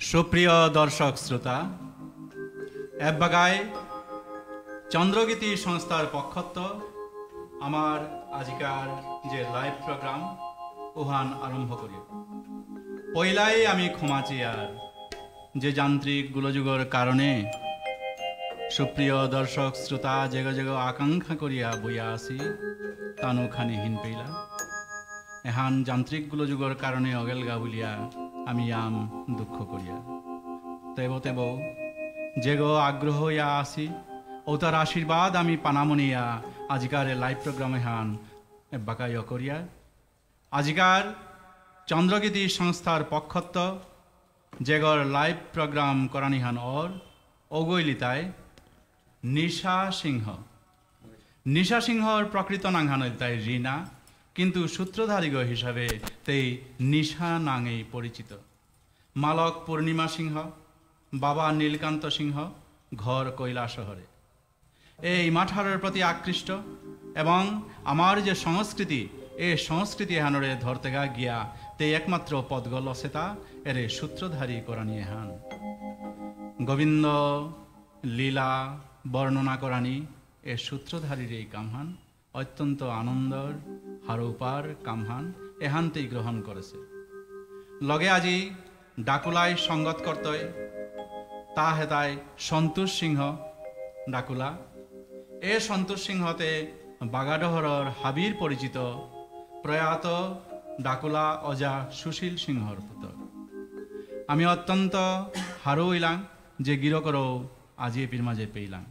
সুপ্রিয় দর্শক শ্রোতা, এবাগায় চন্দ্রগীতি সংস্থার পক্ষত আমার আজিকার যে লাইভ প্রোগ্রাম উহান আরম্ভ করি। পয়লাই আমি ক্ষমাচি আর যে যান্ত্রিক গোলযোগের কারণে সুপ্রিয় দর্শক শ্রোতা যেগ যেগ আকাঙ্ক্ষা করিয়া বইয়া আসি তানো খানি হিন পেলা এহান যান্ত্রিক গোলযোগের কারণে অগেলগা বলিয়া আমি আম দুঃখ করিয়া তেব তেব যেগ আগ্রহ ইয়া আসি ও তার আশীর্বাদ আমি পানামনিয়া আজিকার লাইভ প্রোগ্রামে হান বাকাই করিয়া আজিকার চন্দ্রগীতি সংস্থার পক্ষত্ব যেগর লাইভ প্রোগ্রাম করানি হান ওর ওগৈলিতায় নিশা সিংহর প্রকৃত নাংহান তাই রিনা, কিন্তু সূত্রধারিগ হিসাবে তেই নিশা নাঙেই পরিচিত। মালক পূর্ণিমা সিংহ, বাবা নীলকান্ত সিংহ, ঘর কৈলা শহরে। এই মাঠারের প্রতি আকৃষ্ট এবং আমার যে সংস্কৃতি এই সংস্কৃতি হানরে ধরতে গিয়া তে একমাত্র পদগল সেতা এরে সূত্রধারী করানি হান গোবিন্দ লীলা বর্ণনা করানি এ সূত্রধারীর এই কামহান অত্যন্ত আনন্দর হারৌপার কামহান এহান্তেই গ্রহণ করেছে। লগে আজি ডাকুলাই সঙ্গত কর্তয় তা হেতায় সন্তোষ সিংহ ডাকুলা। এ সন্তোষ সিংহতে বাগাডহরর হাবির পরিচিত প্রয়াত ডাকুলা অজা সুশীল সিংহর পুত্র। আমি অত্যন্ত হারু হইলাম যে গিরকরও আজি এপির মাঝে পেইলাম।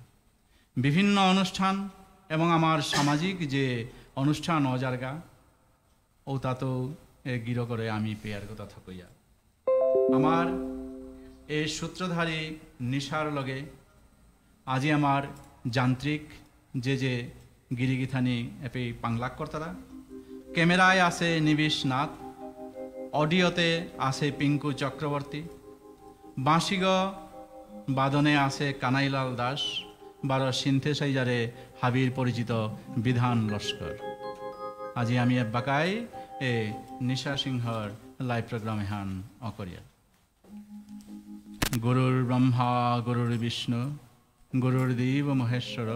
বিভিন্ন অনুষ্ঠান এবং আমার সামাজিক যে অনুষ্ঠান অজারগা ও তাতেও এ গির করে আমি পেয়ার কথা থাকইয়া আমার এই সূত্রধারী নিশার লগে আজি আমার যান্ত্রিক যে গিরিগিথানি এপি পাংলাক কর্তারা, ক্যামেরায় আছে নিবিশ নাথ, অডিওতে আছে পিঙ্কু চক্রবর্তী, বাঁশিগ বাদনে আছে কানাইলাল দাস, বারো সিনথেসাইজারে হাবির পরিচিত বিধান লস্কর। আজি আমি বাকাই এ নিশা সিংহর লাইভ প্রোগ্রামে হান অকরিয়া। গুরুর ব্রহ্মা গুরুর বিষ্ণু গুরুর দেব মহেশ্বর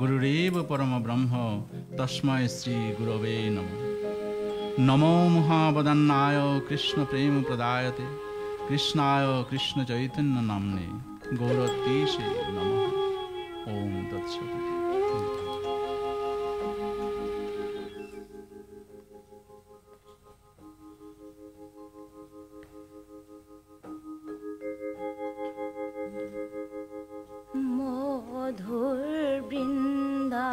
গুরুরেব পরম ব্রহ্ম তস্মৈ শ্রী গুরবে নমঃ। নমো মহাবদান্নায় কৃষ্ণ প্রেম প্রদায়তে কৃষ্ণায় কৃষ্ণ চৈতন্য নাম্নে গৌরতীশে নমঃ। ওম তৎসৎ। মধুর বৃন্দা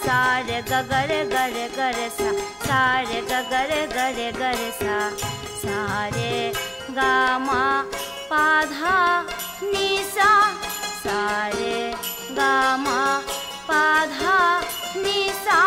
सा रे ग ग रे ग रे ग रे सा रे ग ग रे ग रे ग रे सा रे ग म पा धा नि सा रे ग म पा धा नि सा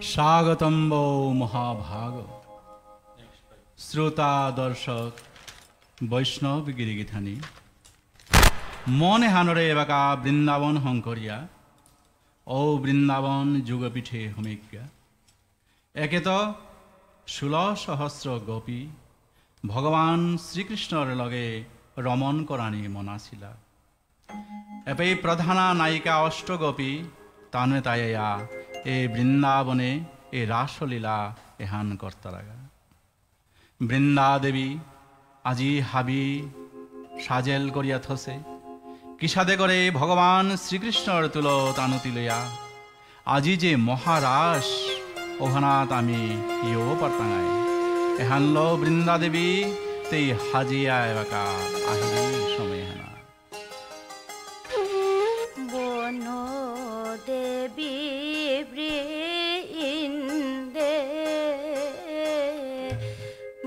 स्वागतम वो महाभाग श्रोता दर्शक वैष्णव गिरिगिथानी मने हानरे एबाका बृंदावन हंकरिया ओ बृंदावन जुगपीठे हमिक्या एके तो 16 सहस्र गोपी भगवान श्रीकृष्णर लगे रमन करानी मनासिला एपे प्रधाना नायिका अष्टगोपी ताने ताया ए बृंदावने ए रासलीला एहान कर्तारागा बृंदा देवी আজি हाबी साजेल करिया थसे किसादे करे भगवान श्रीकृष्णर तुलो तानुति लइया আজি जे महारास ओहानात आमी इयो पारतांगाय एहान लो बृंदा देवी ते हाजिया एबाका आहिरी समय हाना बोनो देवी बृंदे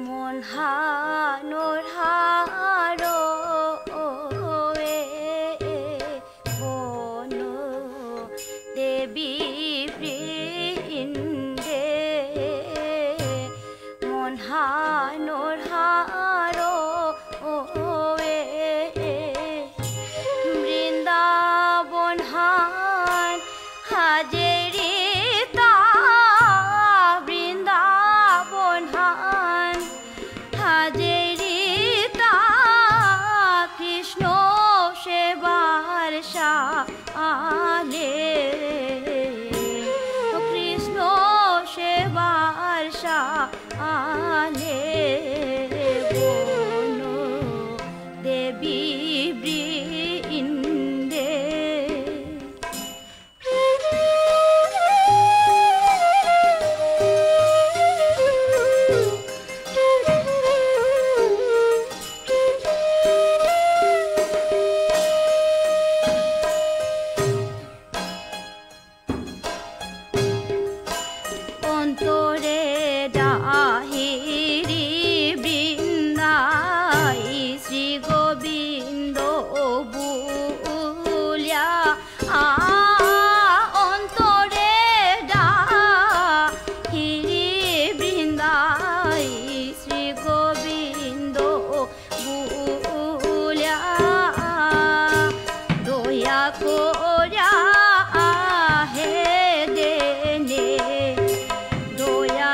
मोनहानोर हारो बोनो देवी बृंदे मोनहानोर हारो बृंदावन हान हाजेरिता बृंदावन हान हाजेरिता कृष्ण सेवार शाले कृष्ण सेवार शाले बोनो देवी बृंदे অন্তরে ডাহিরি বৃন্দাই শ্রী গোবিন্দ বুলিয়া অন্তরে ডাহিরি বৃন্দাই শ্রী গোবিন্দ বুলিয়া দয়া করিয়া হে দেনে দয়া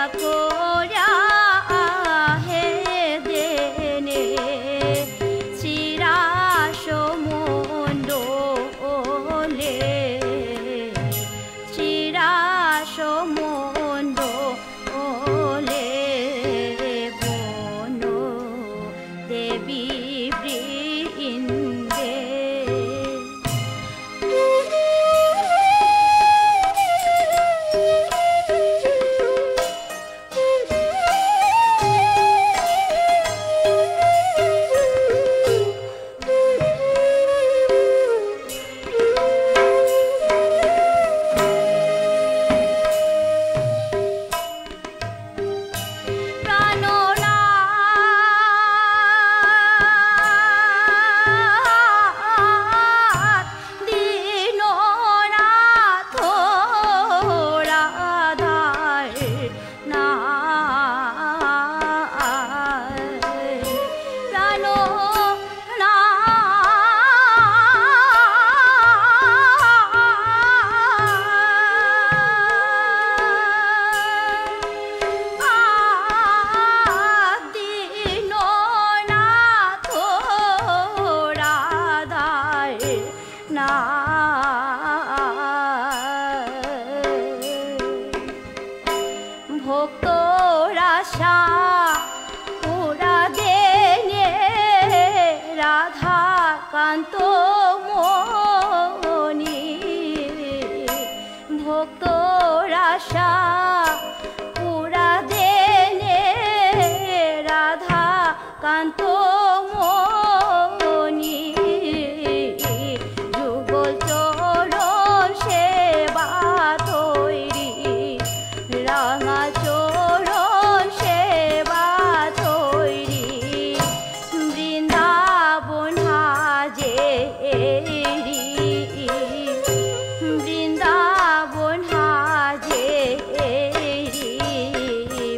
ভক্তর আশা পুরা দেনে রাধা কান্ত মনি ভক্তর আশা পুরা দেনে রাধা কান্ত মনি যুগল চরণ সেবা তৈরি রাঙা চরণ সেবা তৈরি বৃন্দাবন হাজেরি বৃন্দাবন হাজেরি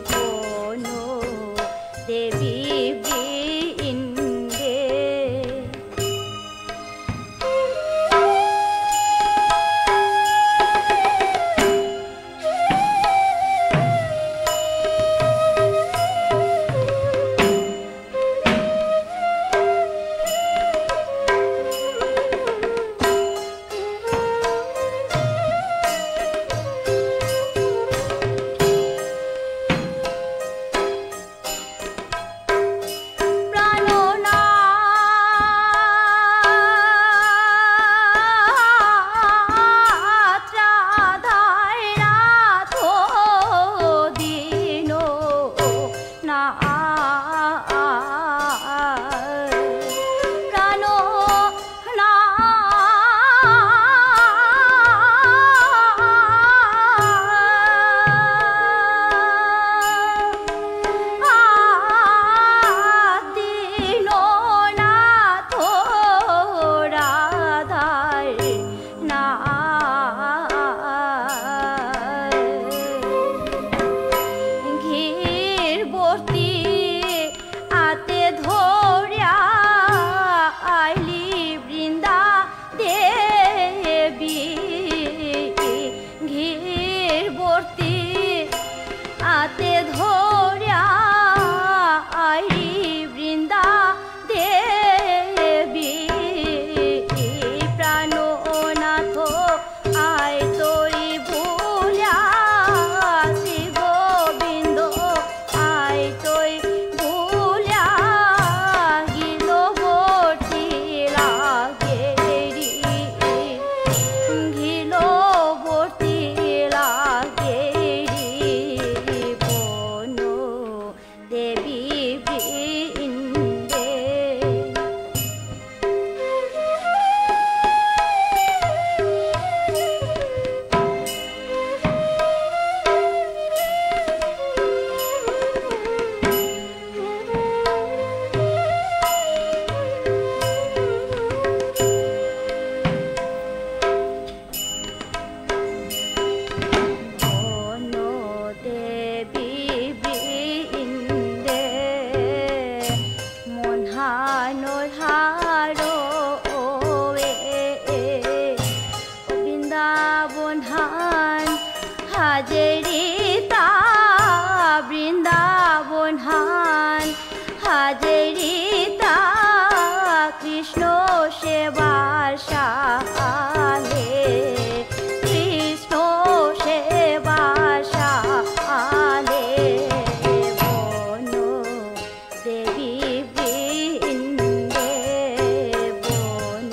বন দেবী বৃন্দে আতে ধরিয়া আইলি বৃন্দা দেবী প্রাণনাথ আয় তোই ভুলিয়া শ্রী গোবিন্দ আয় তোই ভুলিয়া গিল বর্তি লাগেরি ঘিল বর্তি লাগেরি বন দেবী বৃন্দে বন দেবী বৃন্দে মনহানোর হারো বৃন্দাবন হান হাজেরিতা বৃন্দাবন হান হাজেরিতা কৃষ্ণ সেবার সালে কৃষ্ণ সেবার সালে বন দেবী বৃন্দে বন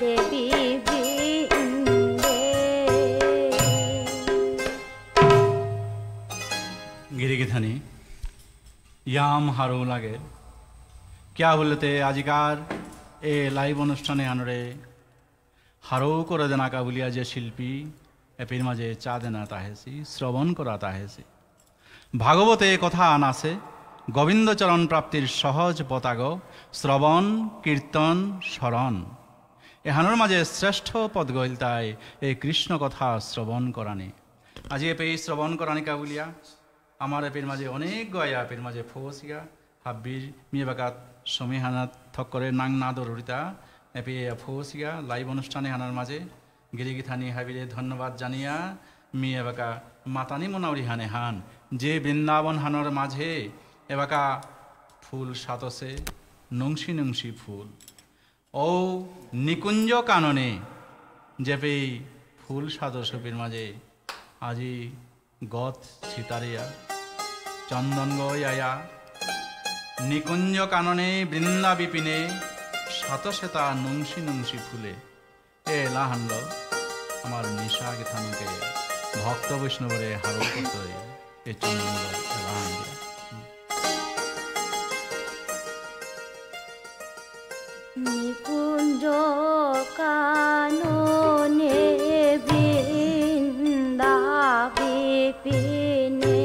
দেবী বৃন্দে गिरिगिधानी याम हारो लागे क्या बोलते आजिकार ए लाइव अनुष्ठाने आनरे हारो करे देना का बुलिया जे शिल्पी एपिर माजे चा देना ताहेसी श्रवण करा ताहेसी भागवते कथा आनासे गोविंद चरण प्राप्तिर सहज पताग श्रवण कीर्तन शरण एहानर माजे श्रेष्ठ पद गइल ताई ए कृष्ण कथा श्रवण करानी आज एपे श्रवण करानी का बुलिया আমার এপির মাঝে অনেক গয়া এপির মাঝে ফোসিয়া হাব্বির মিয়ে বাকাত সমী হানাত থক্করে নাং না দরিতা এপি ফোসিয়া লাইভ অনুষ্ঠানে হানার মাঝে গিরিগিথানি হাবিরে ধন্যবাদ জানিয়া মিয়ে বাকা মাতানি মনাউরি হানে হান যে বৃন্দাবন হানর মাঝে এবাকা ফুল সাতসে নংশি নংশি ফুল ও নিকুঞ্জ কাননে যেপে ফুল সাদর ছবির মাঝে আজি গত ছিতারিয়া চন্দন গয়া নিকুঞ্জ কাননে বৃন্দা বিপিনে সাতশেতা নুংসি নুংসি ফুলে এ লাহান্ড আমার নিশা গেথানুকে ভক্ত বৈষ্ণবরে হারো করতে এ চন্দন লাহান নিকুঞ্জ কাননে বৃন্দা বিপিনে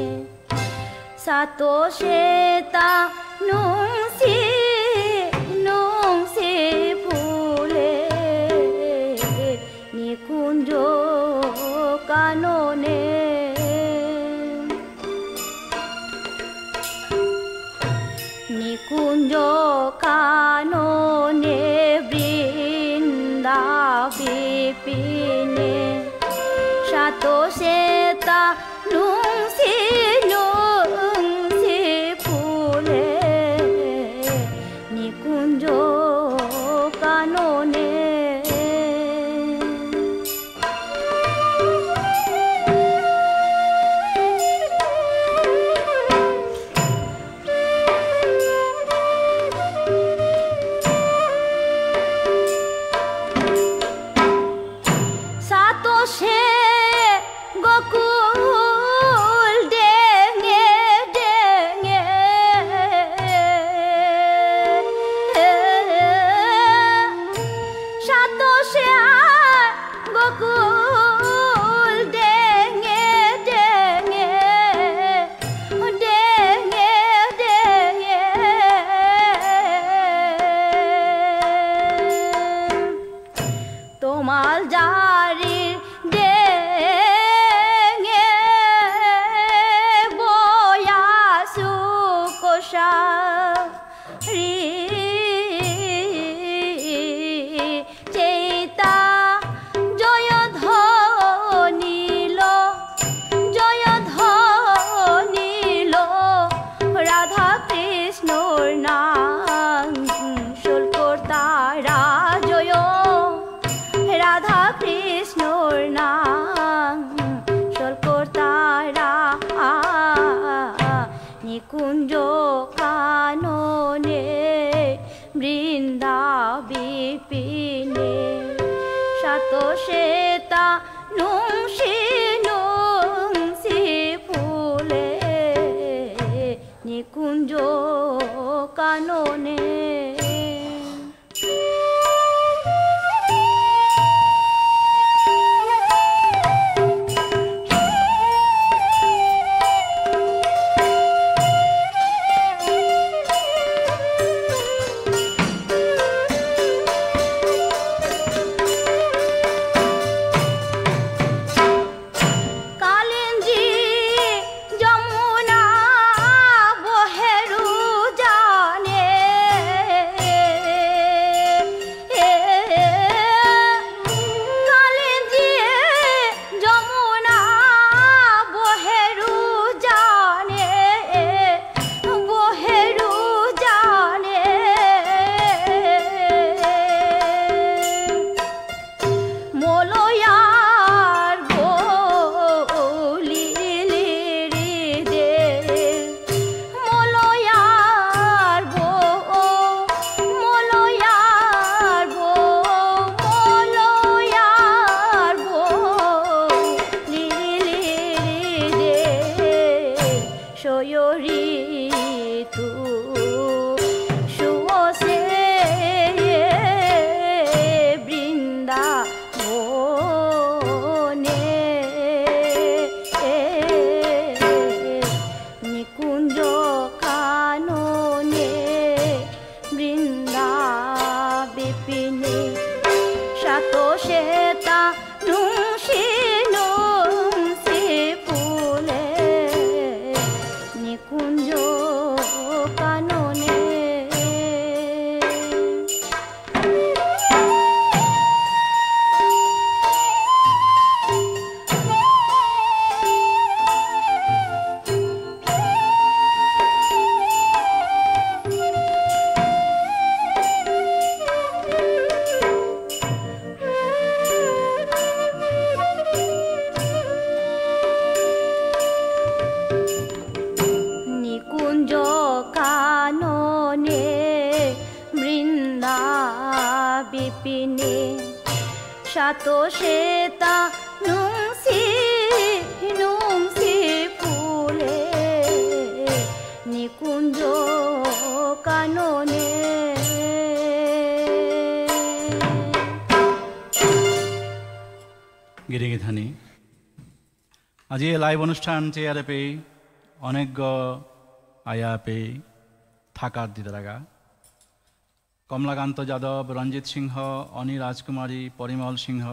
সাতশেতা নুংসি নুংসি ফুলে নিকুঞ্জ কাননে নিকুঞ্জ কাননে বৃন্দা বিপিনে সাতশেতা নুংসি নুংসি ফুলে নিকুঞ্জ কাননে সাতশে গোকুল ডেঙে ডেঙে সাতশে গোকুল ডেঙে ডেঙে ডেঙে ডেঙে তোমাল জারির ডেঙে বয়াসু কোষা চেতা জয় ধনিল রাধা কৃষ্ণর নাম শুল্কর তারা জয় রাধা কৃষ্ণর নাম শুল্কর তারা নিকুঞ্জ কাননে বৃন্দা বিপিনে সাতশেতা নুংসি নুংসি ফুলে নিকুঞ্জ কাননে 사또 세타 뭉시 풀에 니군조 까노네 গিরিগিধানী আজি এই লাইভ অনুষ্ঠান চেয়ারে পেয়ে অনেক আয়া পেয়ে থাকার দিদারাগা কমলাকান্ত যাদব, রঞ্জিত সিংহ, অনি রাজকুমারী, পরিমল সিংহ,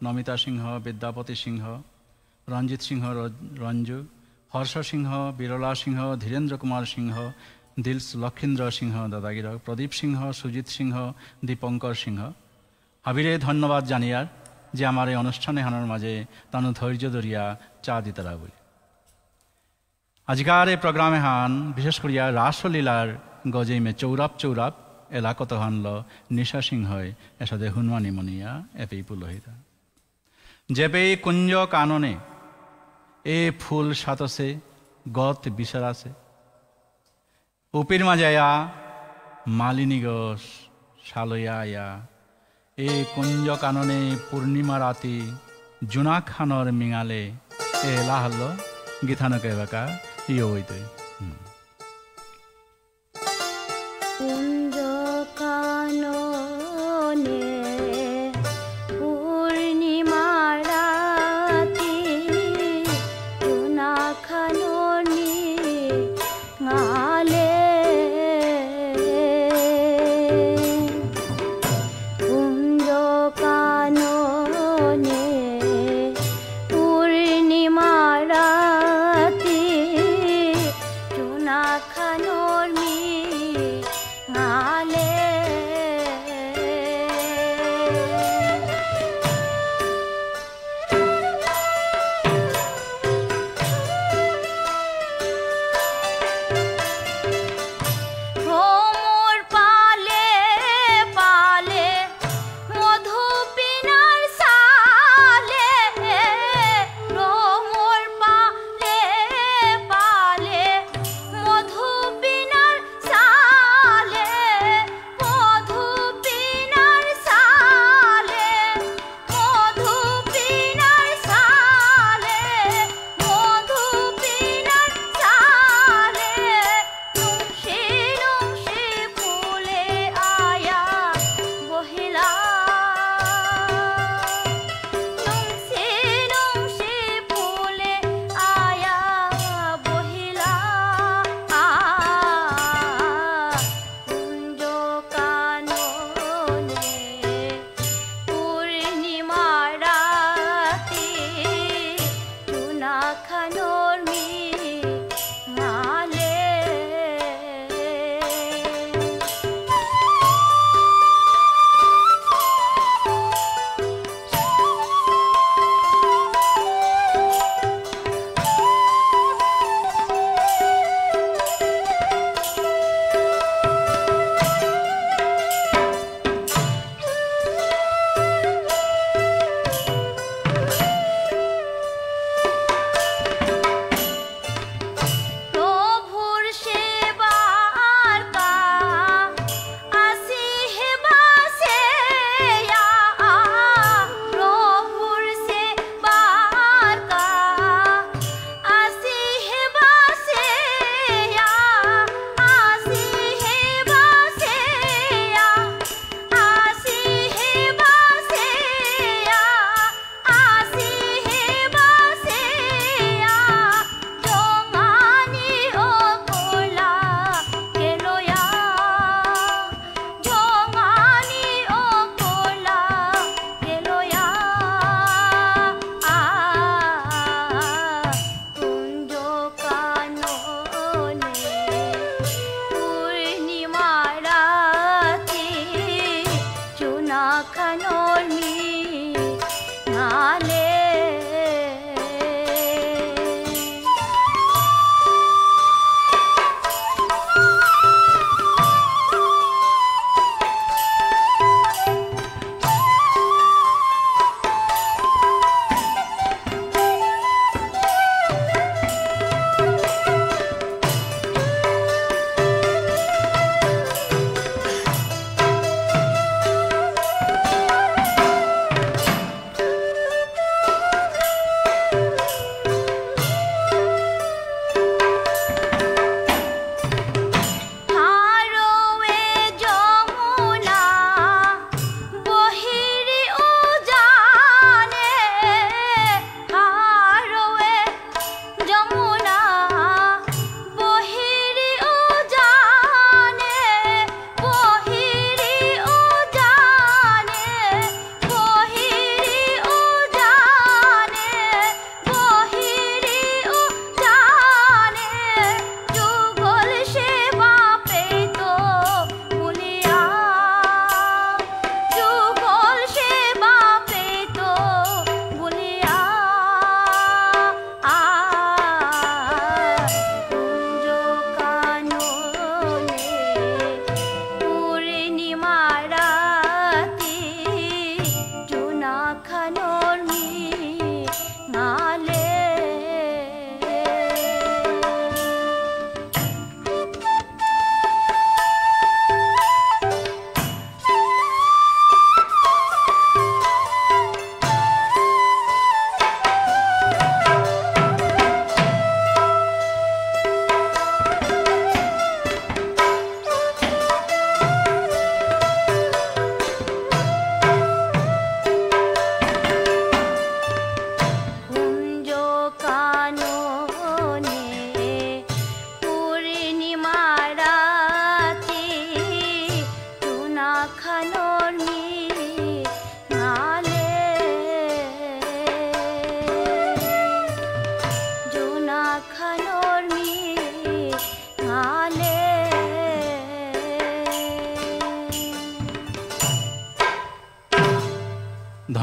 নমিতা সিংহ, বিদ্যাপতি সিংহ, রঞ্জিত সিংহ রঞ্জু, হর্ষ সিংহ, বিরলা সিংহ, ধীরেন্দ্র কুমার সিংহ, দিলস লক্ষীন্দ্র সিংহ দাদাগির, প্রদীপ সিংহ, সুজিত সিংহ, দীপঙ্কর সিংহ হাবিরে ধন্যবাদ জানিয়ার যে আমার এই অনুষ্ঠানে হানোর মাঝে তানো ধৈর্য ধরিয়া চা দিতারা বলে আজকার এই প্রোগ্রামে হান বিশেষ করিয়া রাসলীলার গজেইমে চৌরাপ চৌরাপ এলাকত হানল নিশা সিংহয় এসাদে হুনমানি মনিয়া এপেই পুলোহিতা যেপেই কুঞ্জ কাননে এ ফুল সাতসে গত বিসরাসে উপির মাজায়া মালিনী গোষ সালয়া আয়া এ কুঞ্জ কাননে পূর্ণিমা রাতি জুনা খানর মিঙালে এ লাহল গীতানকে বাকা ইয়ে হইতে কুঞ্জ কাননে পূর্ণিমা রাতি জুনা খানর মিঙালে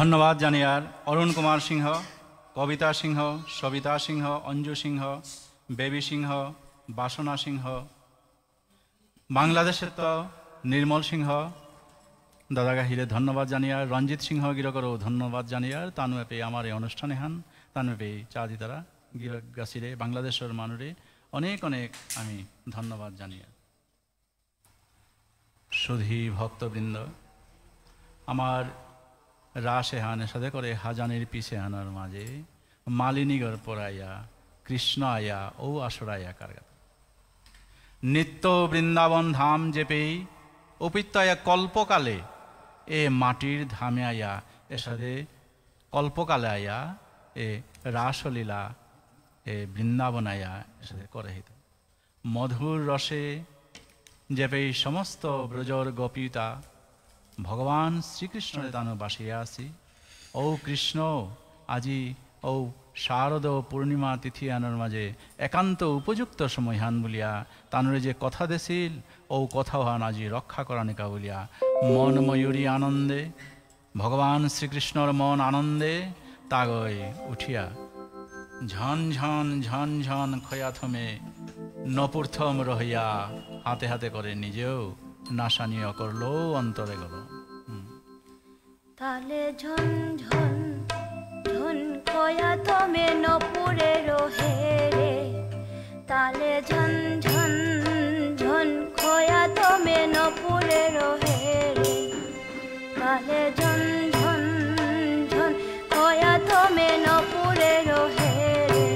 ধন্যবাদ জানিয়ার অরুণ কুমার সিংহ, কবিতা সিংহ, সবিতা সিংহ, অঞ্জু সিংহ, বেবি সিংহ, বাসনা সিংহ, বাংলাদেশের তো নির্মল সিংহ দাদা হিরে ধন্যবাদ জানিয়ার রঞ্জিত সিংহ গিরকরও ধন্যবাদ জানিয়ার তানুপে আমার এই অনুষ্ঠানে হান তানুপে চাঁদি তারা গিরগাছিরে বাংলাদেশের মানুরে অনেক অনেক আমি ধন্যবাদ জানিয়ার সুধী ভক্তবৃন্দ আমার রাসে হানের সাথে করে হাজানের পিছে হানার মাঝে মালিনীগর পড়াইয়া কৃষ্ণ আয়া ও আসরাইয়া কারগাত নিত্য বৃন্দাবন ধাম যেপেই অপিত্তয়া কল্পকালে এ মাটির ধামে আয়া এর সাথে কল্পকালে আয়া এ রাসলীলা এ বৃন্দাবন আয়া এর সাথে করে হিত মধুর রসে যেপেই সমস্ত ব্রজর গোপিতা ভগবান শ্রীকৃষ্ণের তানু বাসিয়া আছি ও কৃষ্ণ আজি ও শারদ পূর্ণিমা তিথি আনার মাঝে একান্ত উপযুক্ত সময় হান বলিয়া তানুরে যে কথা দেছিল ও কথাও হান আজি রক্ষা করানিকা বলিয়া মন ময়ূরী আনন্দে ভগবান শ্রীকৃষ্ণর মন আনন্দে তাগয় উঠিয়া ঝন ঝন ঝন ঝন খয়াথমে নপুর্থম রহিয়া হাতে হাতে করে নিজেও নাশানীয় করলো অন্তরে গেল তালে ঝন ঝন ঝন কয়া থমে নপুরে রহে রে তালে ঝন ঝন ঝন কয়া থমে নপুরে রহে রে তালে ঝন ঝন ঝন কয়া থমে নপুরে রহে রে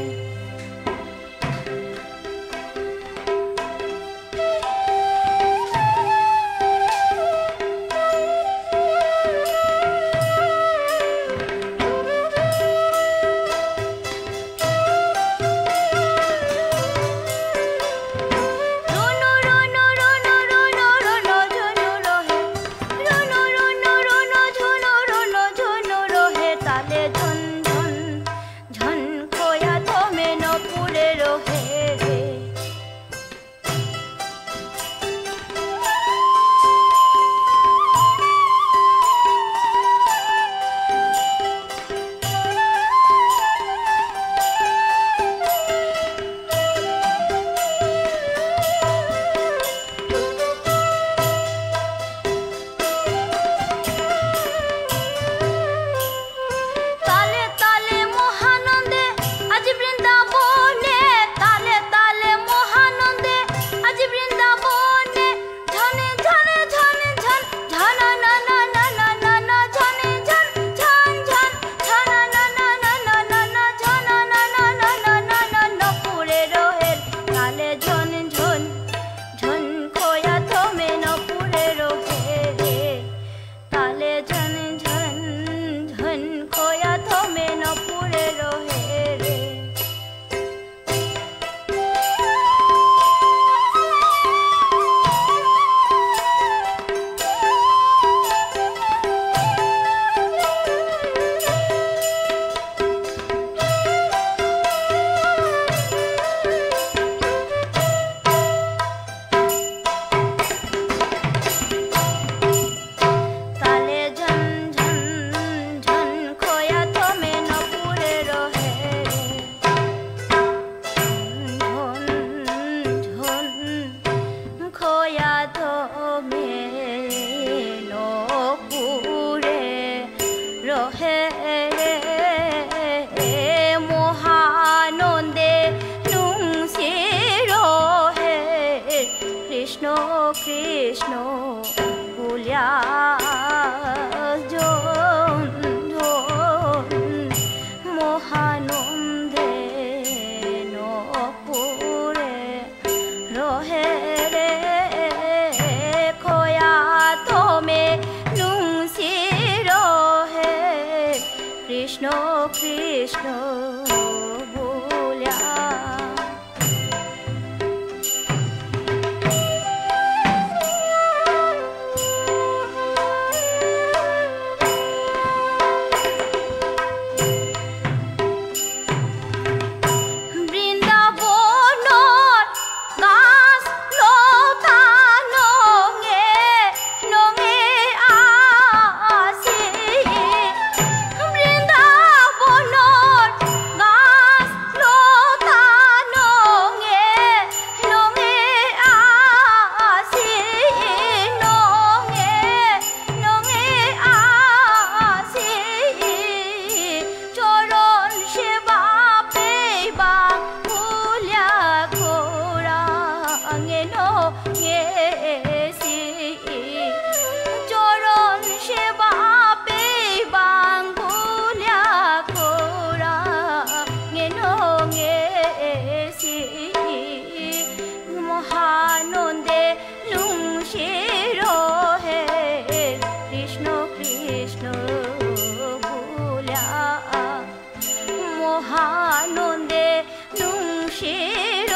শির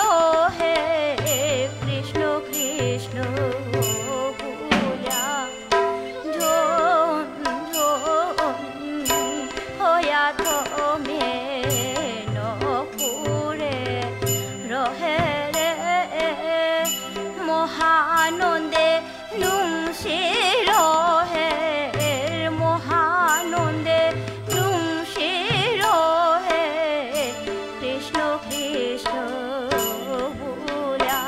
হে কৃষ্ণ কৃষ্ণ বুলিয়া ঝন ঝন হইয়া থমে নপুরে রহে রে মহানন্দে নুংশির হে মহানন্দে নুংশির হে কৃষ্ণ কৃষ্ণ বুলিয়া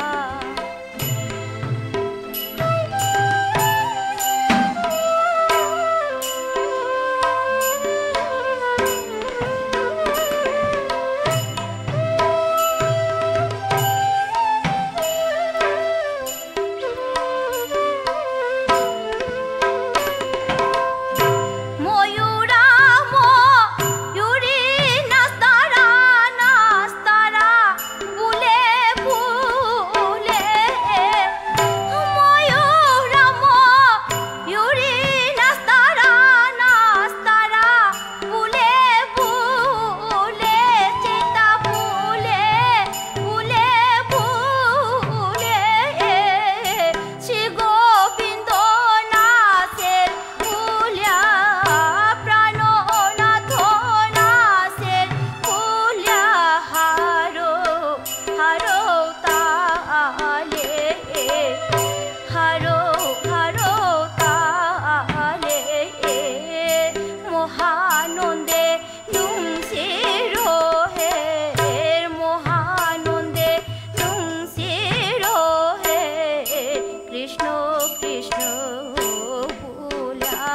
মহানন্দে নুংশির হে মহানন্দে নুংশির হে কৃষ্ণ কৃষ্ণ বুলিয়া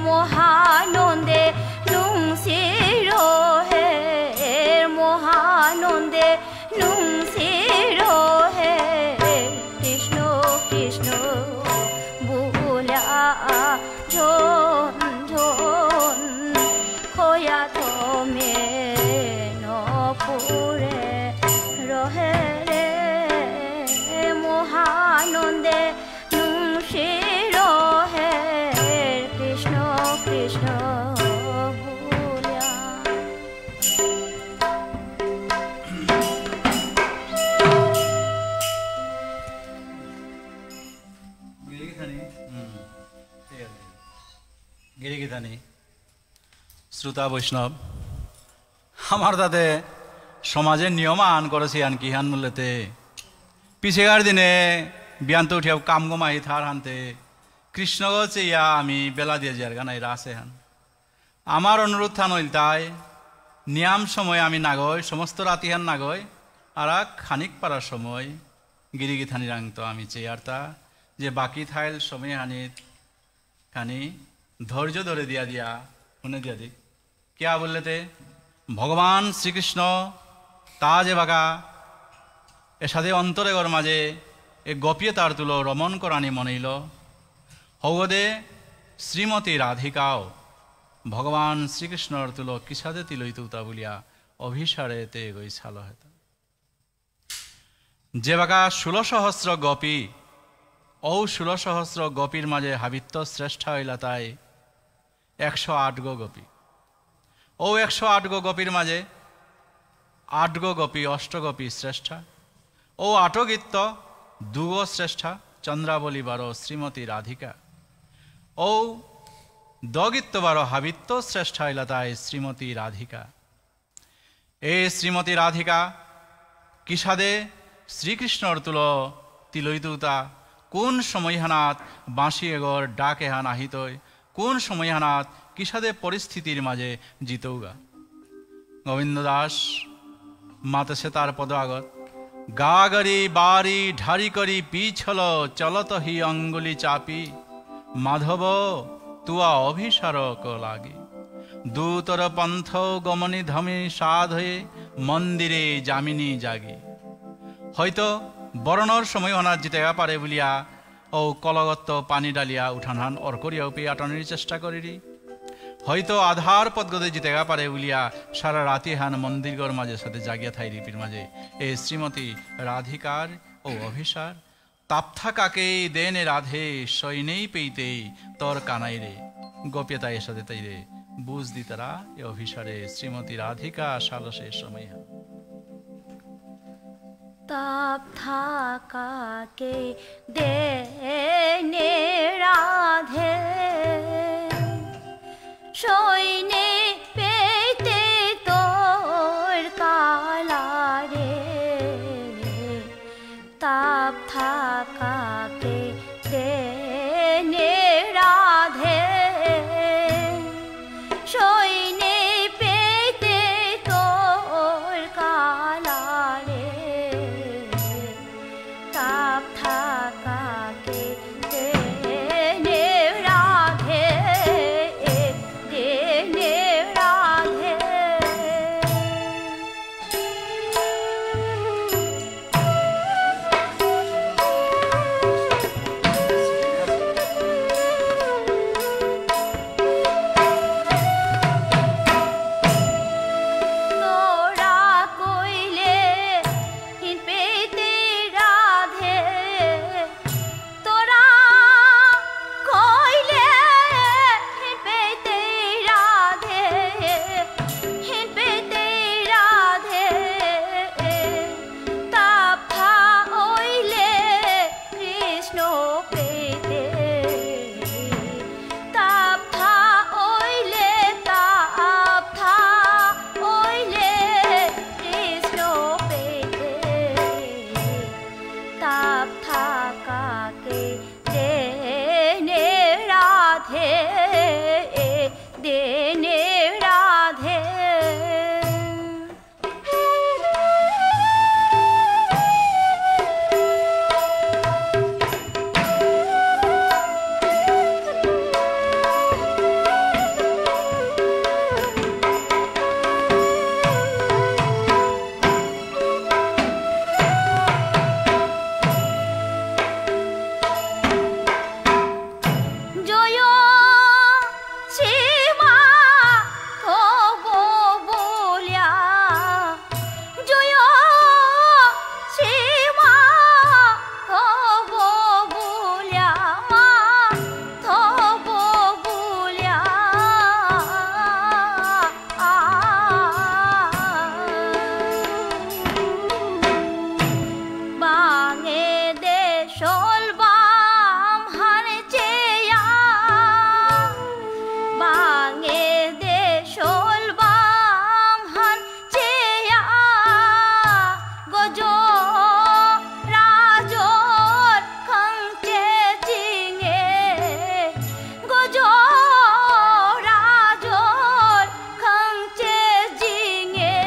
মহানন্দে নুংশির হে মহানন্দে নুংশির হে কৃষ্ণ কৃষ্ণ বুলিয়া ঝন ঝন খোয়া থমে নপুরে রহে রে মহানন্দে নুংশির হে কৃষ্ণ কৃষ্ণ বুলিয়া গিরিগিধানী শ্রোতা বৈষ্ণব আমার তাতে সমাজের নিয়ম আন করেছি আন কি হান মূল্যতে পিছেগার দিনে বিয়ান্ত উঠিয়া কাম গমাই থার হানতে কৃষ্ণ গছে ইয়া আমি বেলা দিয়ে যার গানাই রাসে হান আমার অনুরোধ থান হইল তাই নিয়াম সময় আমি নাগয় সমস্ত রাতিহান নাগয় আর খানিক পারার সময় গিরিগিথানি রাং তো আমি চেয়ারতা যে বাকি থাইল সময় হানিত খানি ধৈর্য ধরে দিয়া দিয়া শুনে দিয়া দিক क्या बोलले তে ভগবান শ্রীকৃষ্ণ তা যে বাকা এ সাথে অন্তরে গর মাঝে এ গোপিয়ে তার তুলো রমণ করানি মনেইল হৌদে শ্রীমতী রাধিকাও ভগবান শ্রীকৃষ্ণর তুলো কিসাদে তিলই তুতা বলিয়া অভিসারে তে গই ছাল হেত যে বাকা 16 সহস্র গোপী ও 16 সহস্র গোপীর মাঝে হাবিত্য শ্রেষ্ঠ হইলা তাই 108 গো গোপী ও 108 গো গোপীর মাঝে 8 গো গোপী অষ্টগোপী শ্রেষ্ঠা ও 8 গীত 2 গো শ্রেষ্ঠা চন্দ্রাবলী 12 শ্রীমতী রাধিকা ও 2 গীত 12 হাবিত্য শ্রেষ্ঠা হইলা তাই শ্রীমতী রাধিকা এ শ্রীমতী রাধিকা কিসাদে শ্রীকৃষ্ণর তুলো তিলইতুতা কোন সময়হানাত বাঁশি এগর ডাক এহান আহিতই কোন সময়হানাত কিসাদে পরিস্থিতির মাঝে জিতৌগা গোবিন্দ দাস মাতসে তার পদ আগত গা গরি বারি ঢারি করি পিছল চলত হি অঙ্গুলি চাপি মাধব তুয়া অভিসারক লাগি দূতর পন্থ গমনি ধমি সাধয়ে মন্দিরে যামিনী জাগি হয়তো বরণর সময় অনার জিতে পারে বলিয়া ও কলগত্ত পানি ডালিয়া উঠানহান অরকরিয়াও পেয়ে আটানির চেষ্টা করিরি হয়তো আধার পদগতে জিতে পারে বলিয়া সারা রাতি হান মন্দিরগর মাঝে সাথে জাগিয়া থাই রিপির মাঝে এ শ্রীমতী রাধিকার ও অভিসার তাপথা কাকে দেনে রাধে সৈনেই পেইতেই তোর কানাই রে গোপ্যতা এ সাথে তাই রে বুঝ দি তারা এ অভিসারে শ্রীমতী রাধিকা সালসের সময় তাপথা কাকে দেনে রাধে সৈনে পেতে তোর কালারে তাপথা কাকে দেনে রাধে সৈনে পেতে তোর কালারে তাপথা কাকে দেনে রাধে দেনে রাধে তোরা কইলে হিন পেতে রাধে তোরা কইলে হিন পেতে রাধে হিন পেতে রাধে তাপথা ওইলে কৃষ্ণ পেতে তাপথা ওইলে তাপথা ওইলে কৃষ্ণ পেতে তাপথা কাকে দেনে রাধে দেনে রাধে জয় সীমা হব বলিয়া জয় সীমা হব বলিয়া হব বলিয়া বাঙে দেশল বাম হানে চেয়া বাঙে দেশল বাম হান চেয়া গজ রাজর খংচে চিঙে গজ রাজর খংচে জিঙে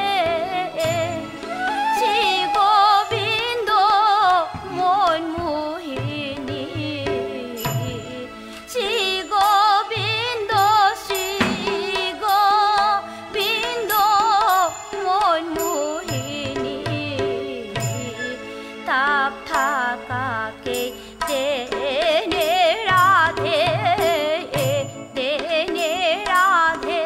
শ্রী গোবিন্দ মন মোহিনী শ্রী গোবিন্দ মন মোহিনী তাপথা কাকে দেনে রাধে দেনে রাধে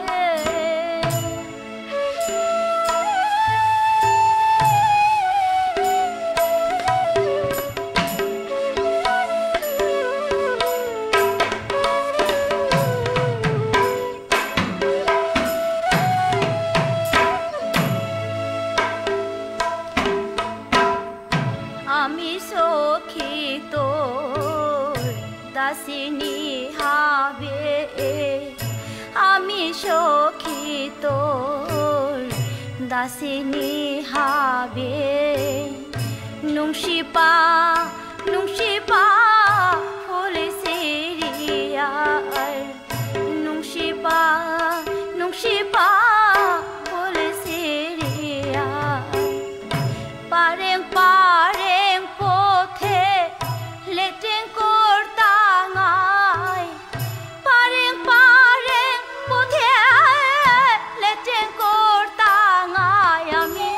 আমি সখী তোর দাসিনী হবে আমি সখী তোর দাসিনী হবে নুংশিপা নুংশিপা ফুল সিরিয়ার নুংশিপা নুংশিপা ফুল সিরিয়ার পারেং পারেং পথে লেটেং করতাঙাই পারেং পারেং পথে লেটেং করতাঙাই আমি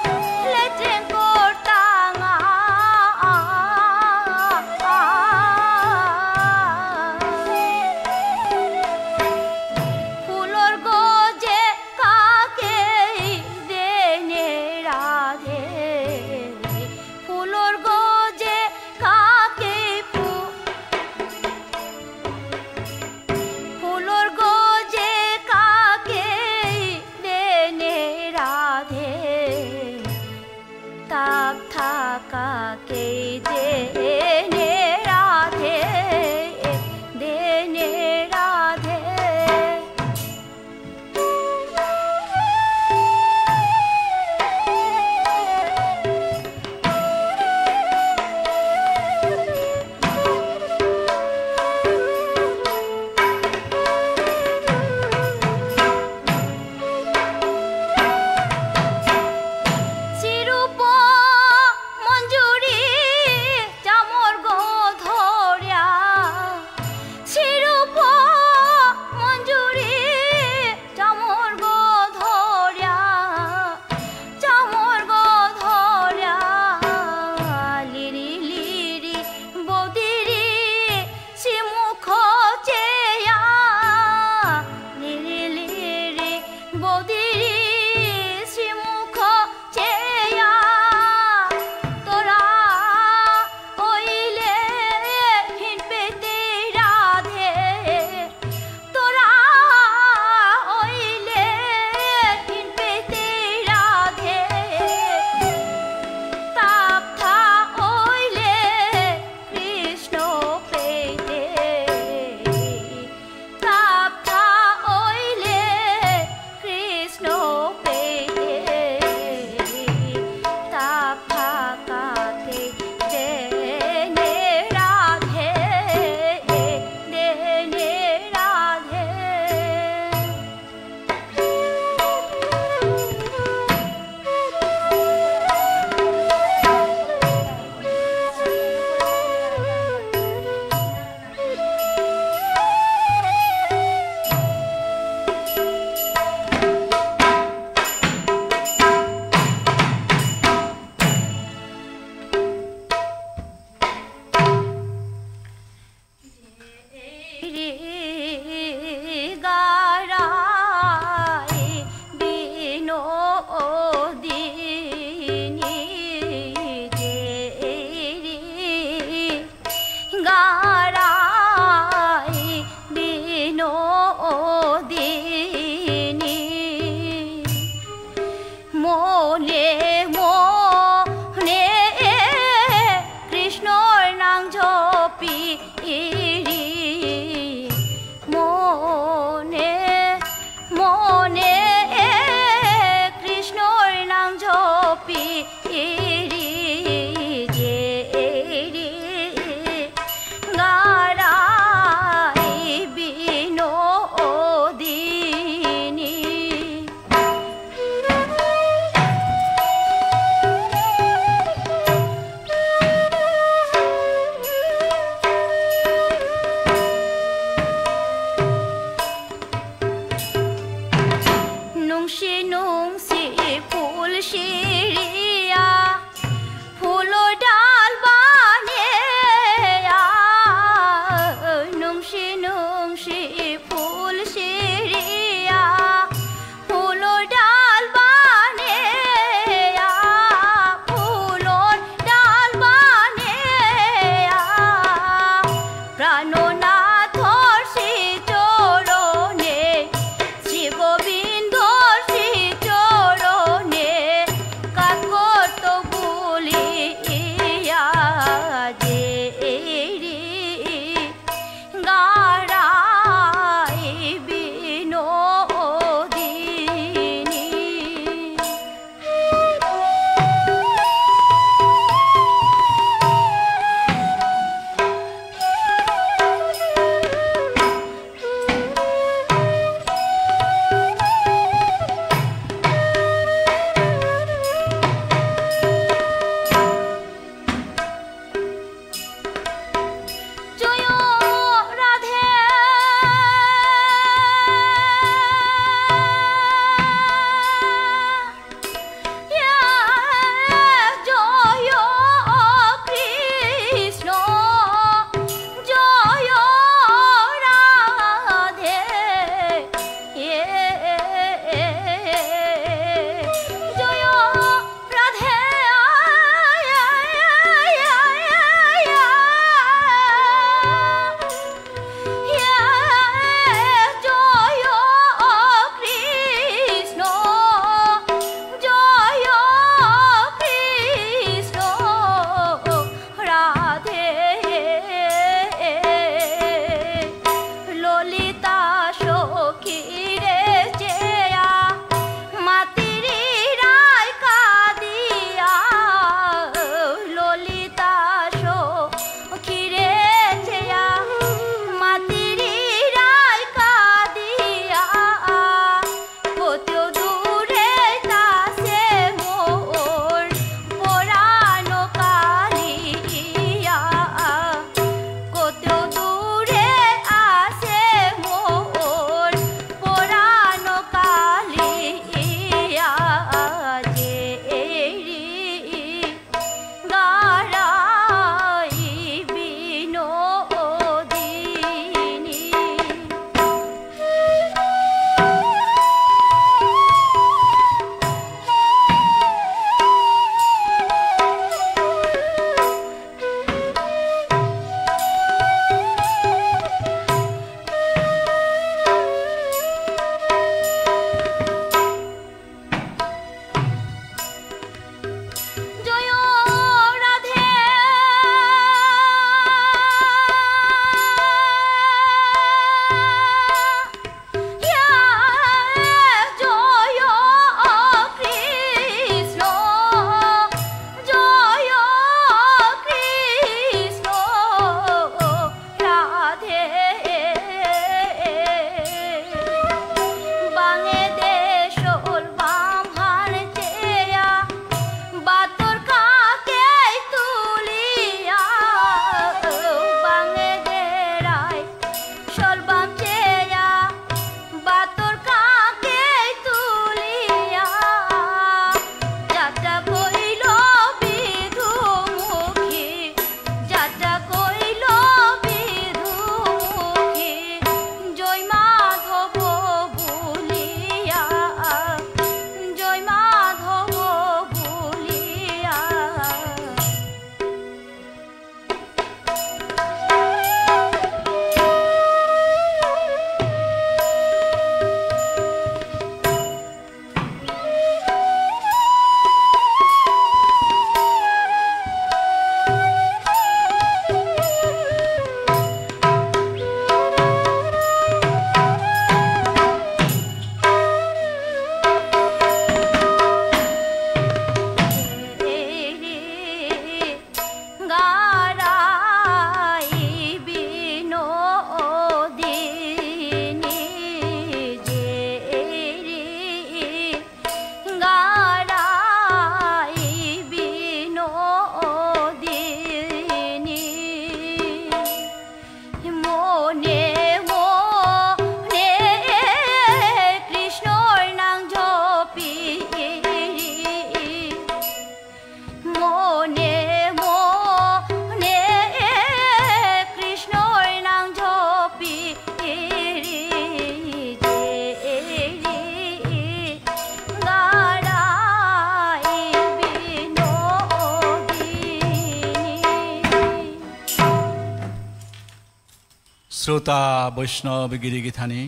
শ্রোতা বৈষ্ণৱ গিৰিগিথানী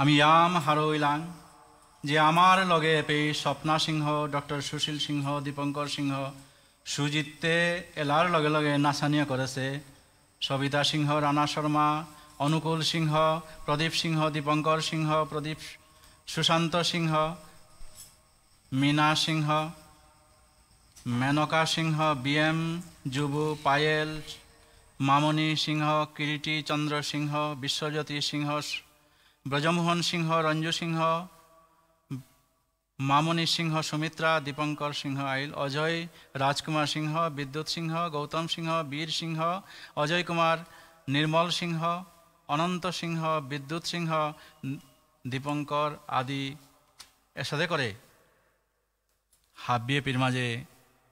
আমি ইয়াম হাৰৈলাং যে আমাৰ লগে পে স্বপ্না সিংহ ডক্টৰ সুশীল সিংহ দীপঙ্কৰ সিংহ সুজিতে এলাৰ লগে লগে নাচানীয় কৰেছে সবিতা সিংহ ৰাণা শৰ্মা অনুকূল সিংহ প্ৰদীপ সিংহ দীপঙ্কৰ সিংহ প্ৰদীপ সুশান্ত সিংহ মীনা সিংহ মেনকা সিংহ BM যুবু পায়েল মামনি সিংহ কিৰীটি চন্দ্ৰ সিংহ বিশ্বজ্যোতি সিংহ ব্ৰজমোহন সিংহ ৰঞ্জু সিংহ মামনি সিংহ সুমিত্রা দীপঙ্কৰ সিংহ আইল অজয় রাজকুমার সিংহ বিদ্যুৎ সিংহ গৌতম সিংহ বীর সিংহ অজয় কুমার নির্মল সিংহ অনন্ত সিংহ বিদ্যুৎ সিংহ দীপঙ্কৰ আদি এর সাথে করে হাবিয়ে মাঝে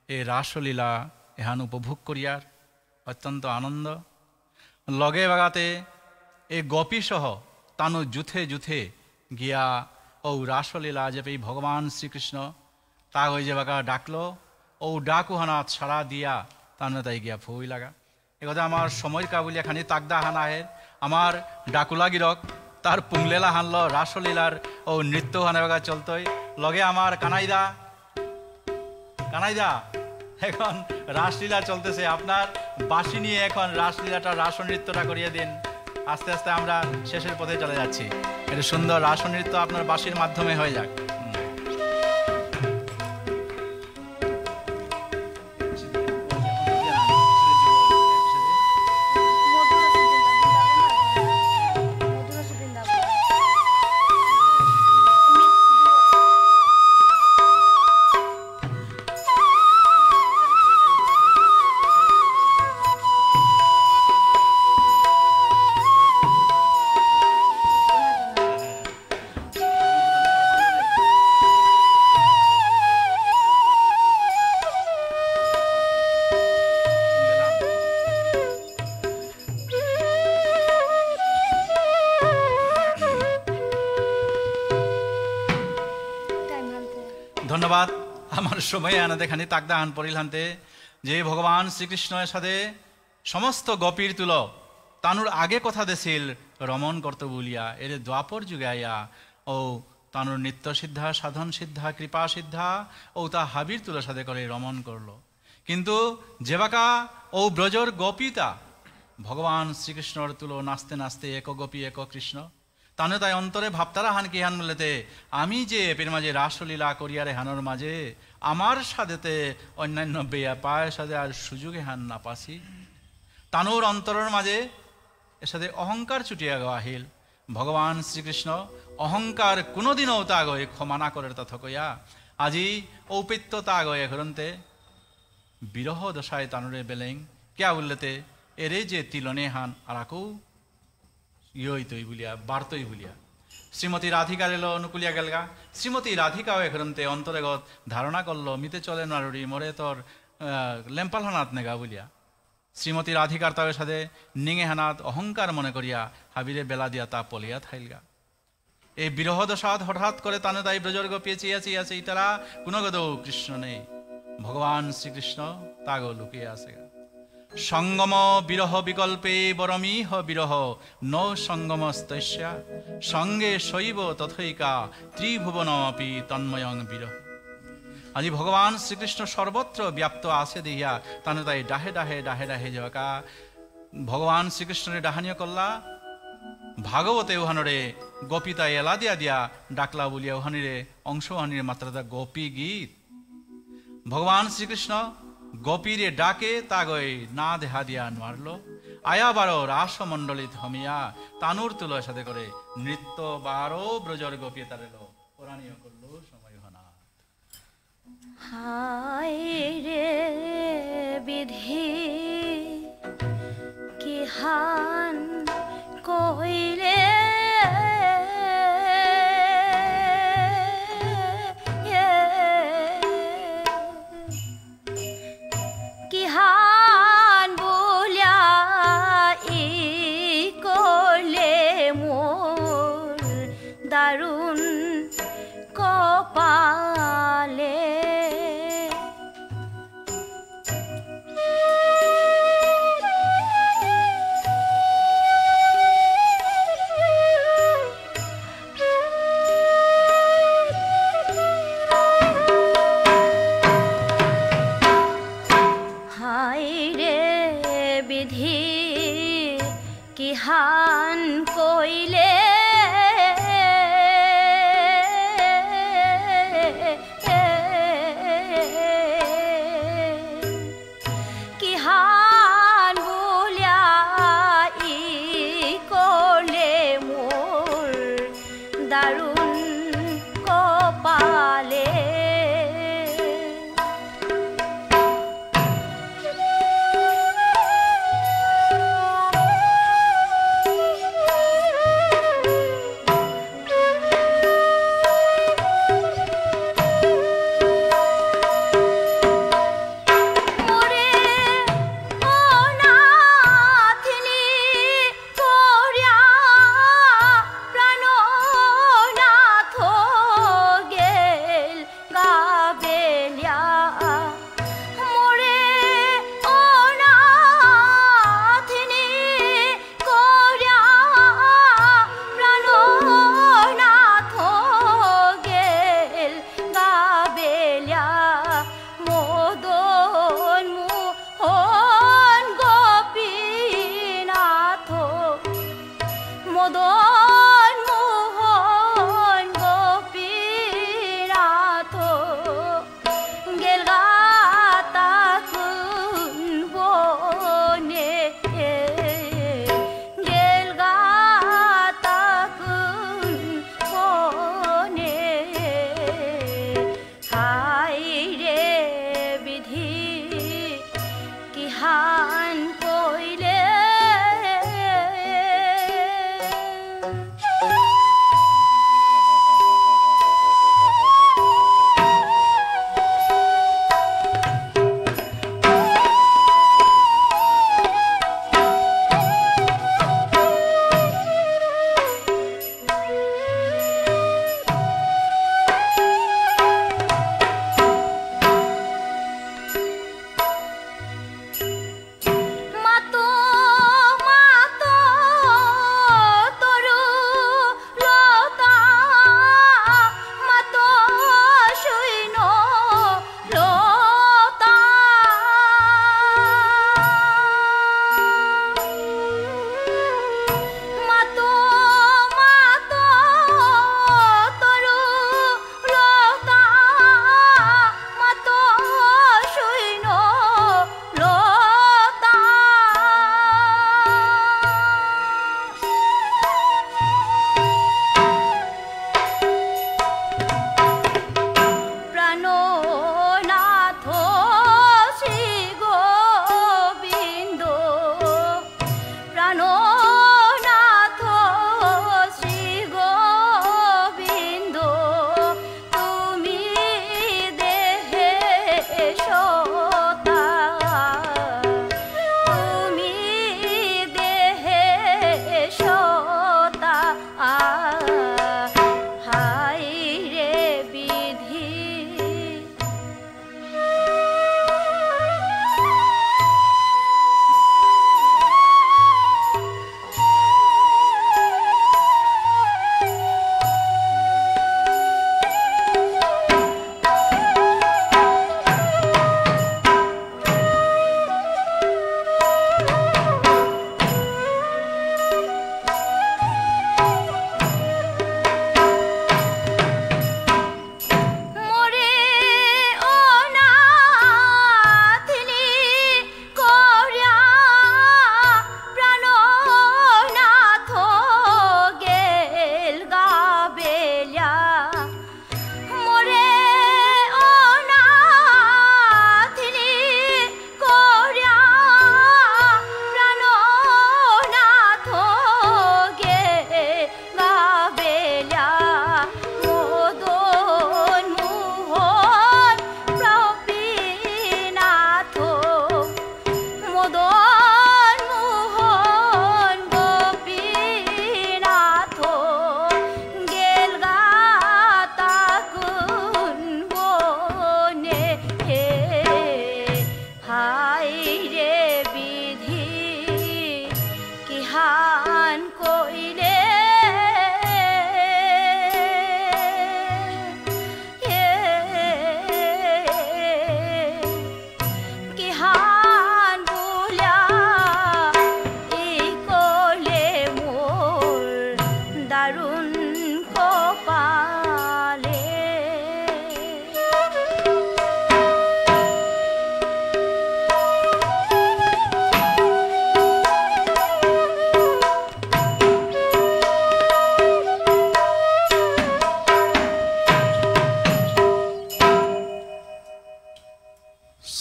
এই রাসলীলা এহান উপভোগ করিয়ার অত্যন্ত আনন্দ লগে বাগাতে এই গোপী সহ তানু যুথে যুথে গিয়া ও রাসলীলা যে এই ভগবান শ্রীকৃষ্ণ তা ওই যে বাগা ডাকলো ও ডাকুহানাত সারা দিয়া তানো তাই গিয়া ফুই লাগা একথা আমার সময় কাবুলিয়া খানি তাকদা হানাহের আমার ডাকুলা গিরক তার পুংলেলা হানলো রাসলীলার ও নৃত্য হানা বাগা চলতই লগে আমার কানাইদা এখন রাসলীলা চলতেছে আপনার বাঁশি নিয়ে এখন রাসলীলাটা রাসনৃত্যটা করিয়ে দিন আস্তে আস্তে আমরা শেষের পথে চলে যাচ্ছি এটা সুন্দর রাসনৃত্য আপনার বাঁশির মাধ্যমে হয়ে যাক ধন্যবাদ আমার সময় আনাতে খানি তাকদা হান পড়িল হানতে যে ভগবান শ্রীকৃষ্ণের সাথে সমস্ত গোপীর তুল তানুর আগে কথা দেছিল রমণ করত বলিয়া এর দ্বাপর যুগে আইয়া ও তানুর নিত্য সিদ্ধা সাধন সিদ্ধা কৃপা সিদ্ধা ও তা হাবির তুলোর সাথে করে রমণ করলো কিন্তু যেবাকা ও ব্রজর গোপীতা ভগবান শ্রীকৃষ্ণর তুলো নাচতে নাচতে এক গোপী এক কৃষ্ণ তানে তাই অন্তরে ভাবতারা হান কি হান বলেতে আমি যে এর মাঝে রাসলীলা করিয়ারে হানোর মাঝে আমার সাথেতে অন্যান্য বেয়া পায়ের সাথে আর সুযোগে হান না পাসি তানুর অন্তরের মাঝে এর সাথে অহংকার ছুটিয়া আহিল ভগবান শ্রীকৃষ্ণ অহংকার কোনোদিনও তা গয়ে ক্ষমা না করে তথা কইয়া আজি ঔপিত্য তা গয়ে ঘরন্তে বিরহ দশায় তানুরে বেলেং কেয়া বললেতে এরে যে তিলনে হান আর আকৌ ইয়ই বলিয়া বার্তই বলিয়া শ্রীমতী রাধিকার এলো অনুকূলিয়া গেলগা শ্রীমতী রাধিকাও এখরন্তে অন্তরেগত ধারণা করলো মিতে চলে নারুড়ি মরে তোর লেম্পাল হানাত নেগা বলিয়া শ্রীমতী রাধিকার তার সাথে নিঙে হানাত অহংকার মনে করিয়া হাবিরে বেলা দিয়া তা পলিয়া থাইলগা এই বিরহ দশাত হঠাৎ করে তানে তাই ব্রজর গোপিয়ে চিয়াছে ইতারা কোনো গদৌ কৃষ্ণ নেই ভগবান শ্রীকৃষ্ণ তাগো লুকিয়ে আছে সঙ্গম বিরহ বিকল্পে বরমিহ বিরহ ন সঙ্গমস্তস্যা সঙ্গে শৈব তথৈকা ত্রিভুবনপি তন্ময়ং বিরহ আজি ভগবান শ্রীকৃষ্ণ সর্বত্র ব্যাপ্ত আছে দেহিয়া তানে তাই ডাহে ডাহে ডাহে ডাহে যাকা ভগবান শ্রীকৃষ্ণের ডাহানীয় করলা ভাগবতে উহানরে গোপিতা এলা দিয়া দিয়া ডাকলা বলিয়া উহানিরে অংশ উহানির মাত্রাটা গোপী গীত ভগবান শ্রীকৃষ্ণ গোপীরে ডাকে তাগই না দেহা দিয়া মারলো আয়া বারো রাসমণ্ডলিত হমিয়া তানুর তুলোর সাথে করে নৃত্য বারো ব্রজর গোপী তারেলো পুরাণীয় করলো সময় হনা হায় রে বিধি কি হান কইলে দারুণ কপালে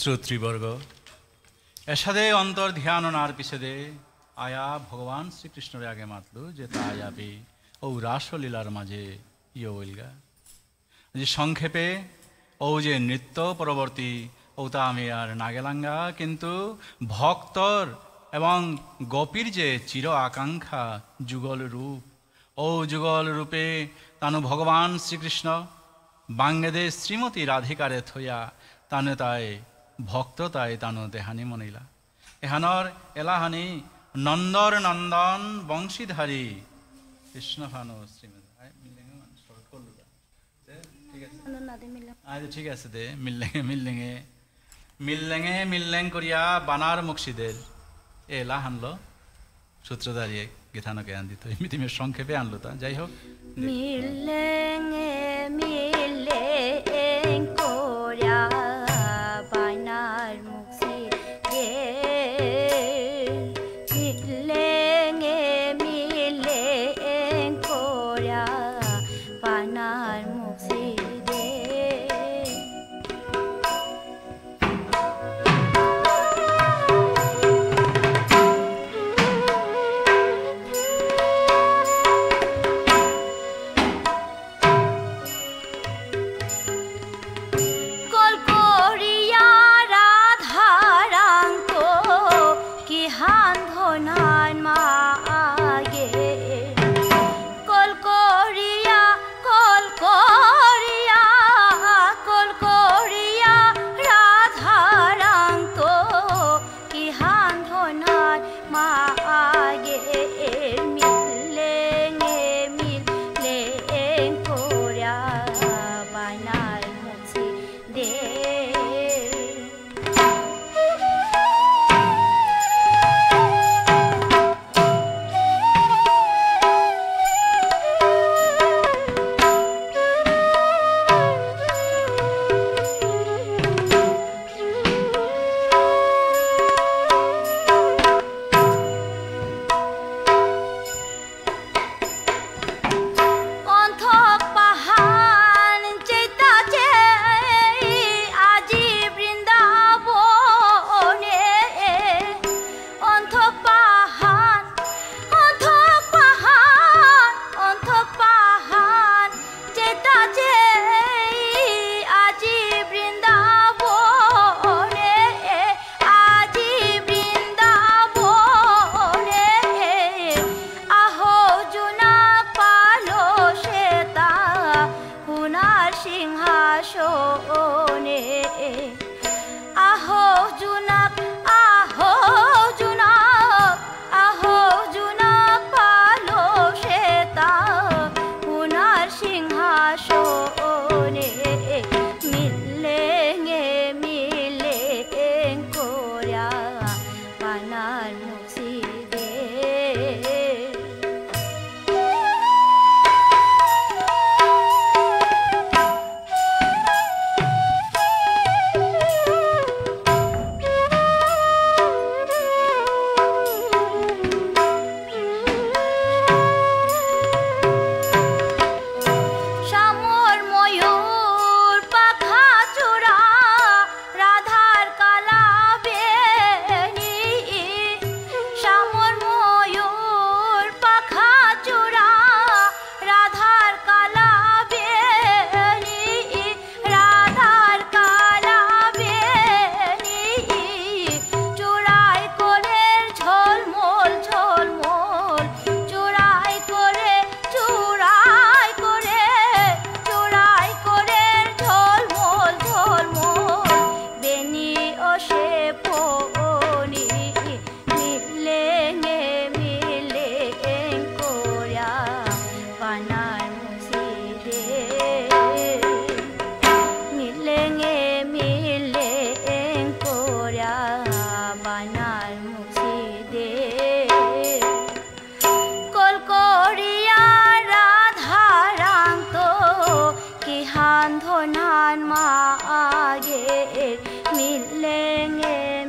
শ্রোতৃবর্গ এসাদে অন্তর ধ্যান নার পিছনে আয়া ভগবান শ্রীকৃষ্ণের আগে মাতলু যে তাই আবি ও রাসলীলার মাঝে ইয়গা যে সংক্ষেপে ও যে নৃত্য পরবর্তী ও তা আমি আর নাগেলাঙ্গা কিন্তু ভক্তর এবং গোপীর যে চির আকাঙ্ক্ষা যুগল রূপ ও যুগল রূপে তানু ভগবান শ্রীকৃষ্ণ বাংলাদেশ শ্রীমতী রাধিকারে থইয়া তানে তাই ভক্ত তাই তানু দেহানি মনিলা এহানর এলাহানি নন্দর নন্দন বংশীধারী কৃষ্ণভানু শ্রীমতী ঠিক আছে দে মিল্লেং করিয়া বানার মুর্শিদের এলা হানলো সূত্র দাঁড়িয়ে গীতানকে আন দিত এমনি সংক্ষেপে আনলো তা যাই হোক মিল্লেং করিয়া বানার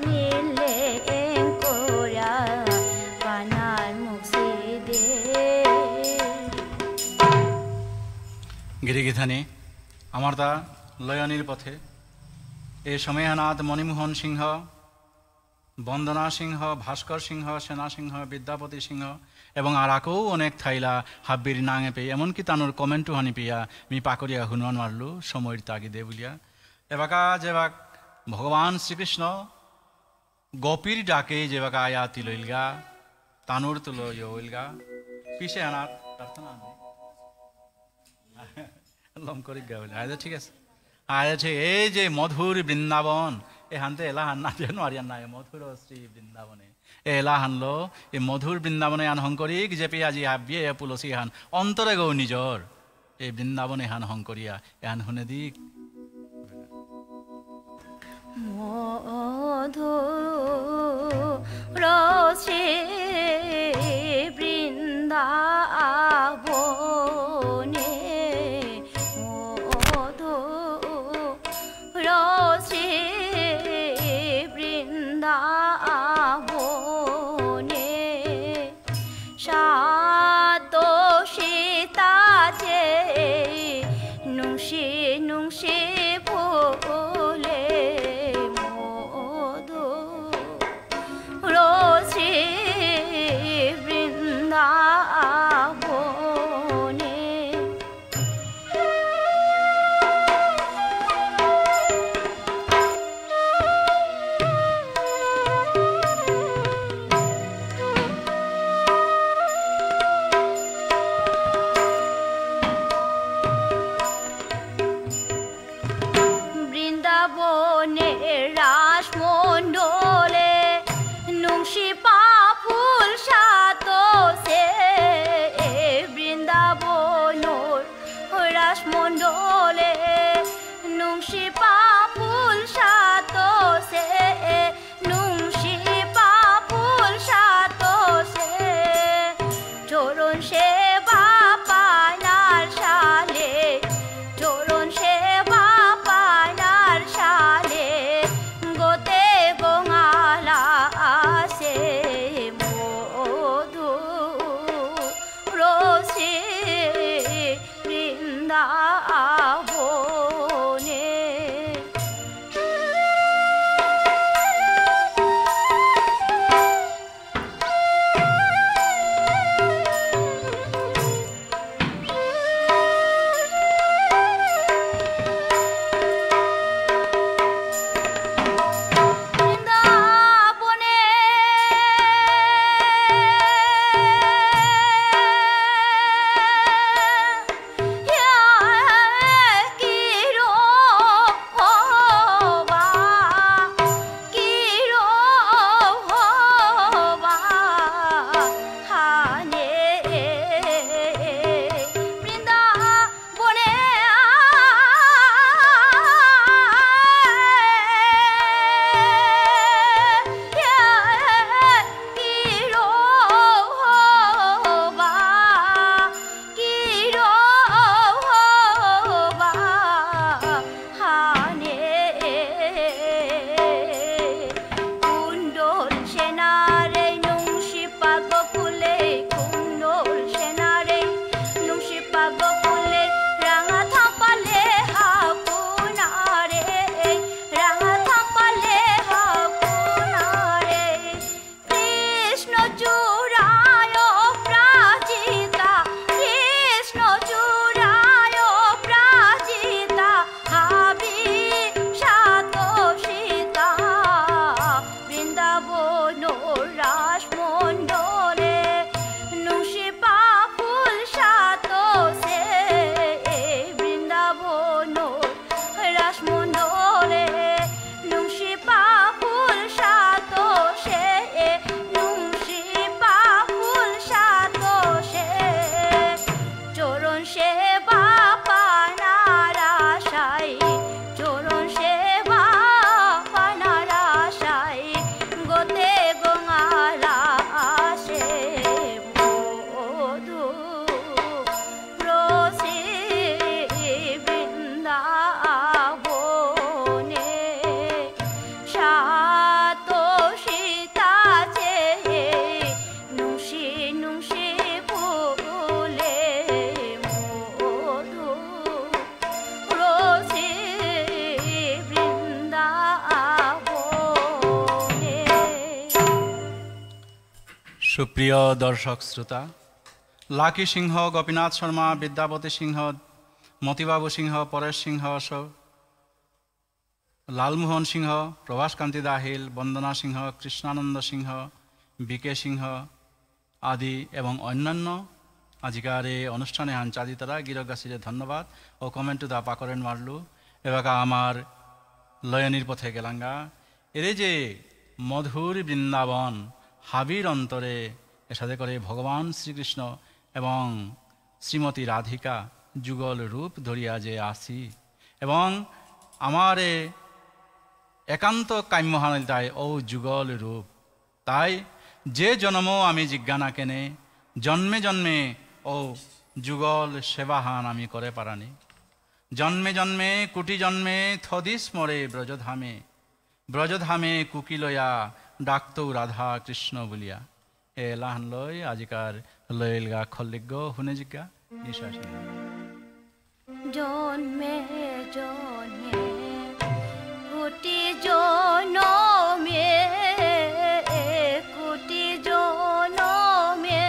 মিল্লেং করিয়া বানার গিরিগিধানী আমার তা লয়নির পথে এই সময়ানাথ মণিমোহন সিংহ, বন্দনা সিংহ, ভাস্কর সিংহ, সেনা সিংহ, বিদ্যাপতি সিংহ এবং আর আকৌ অনেক থাইলা হাব্বির নাঙে পেয়ে এমনকি তানোর কমেন্টও হানি পেয়া মি পাকরিয়া হুনুয়ান মারলু সময়ের তাগিদে বুলিয়া এবাকা যেবাক ভগবান শ্রীকৃষ্ণ গোপীর ডাকে যেবাকা আয়া তিলইলগা তানোর তুলো ইলগা পিছে আনাত লম করি গা বলে আয় ঠিক আছে আয় এই যে মধুর বৃন্দাবন এ হানতে এলা হান না যেন আরিয়ান নাই মধুর শ্রী বৃন্দাবনে এলা হানলো এই মধুর বৃন্দাবনে আন হংকরিক যে পে আজি হাবিয়ে পুলসী হান অন্তরে গৌ নিজর এই বৃন্দাবনে হান হংকরিয়া এহান শুনে দিক মধুর শ্রী বৃন্দাবনে মধুর শ্রী বৃন্দাবনে সাত সীতা যে নুংশি নুংশি ফুলে মধুর শ্রী বৃন্দাবনে বৃন্দাবনে রাসমণ্ডলে নুংশি পা ফুল সাত সে বৃন্দাবনোর রাসমণ্ডলে নুংশি পা ফুল সাত সে নুংশি পা ফুল সাত সে চরণ সেবা পায়নার শালে চরণ সেবা পায়নার শালে সুপ্রিয় দর্শক শ্রোতা, লাকি সিংহ, গোপীনাথ শর্মা, বিদ্যাপতি সিংহ, মতিবাবু সিংহ, পরেশ সিংহ, লালমোহন সিংহ, প্রভাসকান্তি দাহিল, বন্দনা সিংহ, কৃষ্ণানন্দ সিংহ, বিকে সিংহ আদি এবং অন্যান্য আজিকার এই অনুষ্ঠানে হাঞ্চাদি তারা গিরগাছিরে ধন্যবাদ ও কমেন্টু দা পাকরেন মারলু এবার আমার লয়নির পথে গেলাঙ্গা এর যে মধুর বৃন্দাবন হাবির অন্তরে এর সাথে করে ভগবান শ্রীকৃষ্ণ এবং শ্রীমতী রাধিকা যুগল রূপ ধরিয়া যে আসি এবং আমার একান্ত কাম্যহানিল তাই ও যুগল রূপ তাই যে জন্ম আমি জিজ্ঞানা কেনে জন্মে জন্মে ও যুগল সেবাহান আমি করে পারানি জন্মে জন্মে কুটি জন্মে থদিস মরে ব্রজধামে ব্রজধামে কুকিলয়া ডাক্তৌ রাধা কৃষ্ণ বলিয়া এ লাহান লয় আজিকার লয়লগা খল্লিজ্ঞ হুনে জিজ্ঞা নিঃশ্বাস জন্মে জন্মে কুটি জনমে কুটি জনমে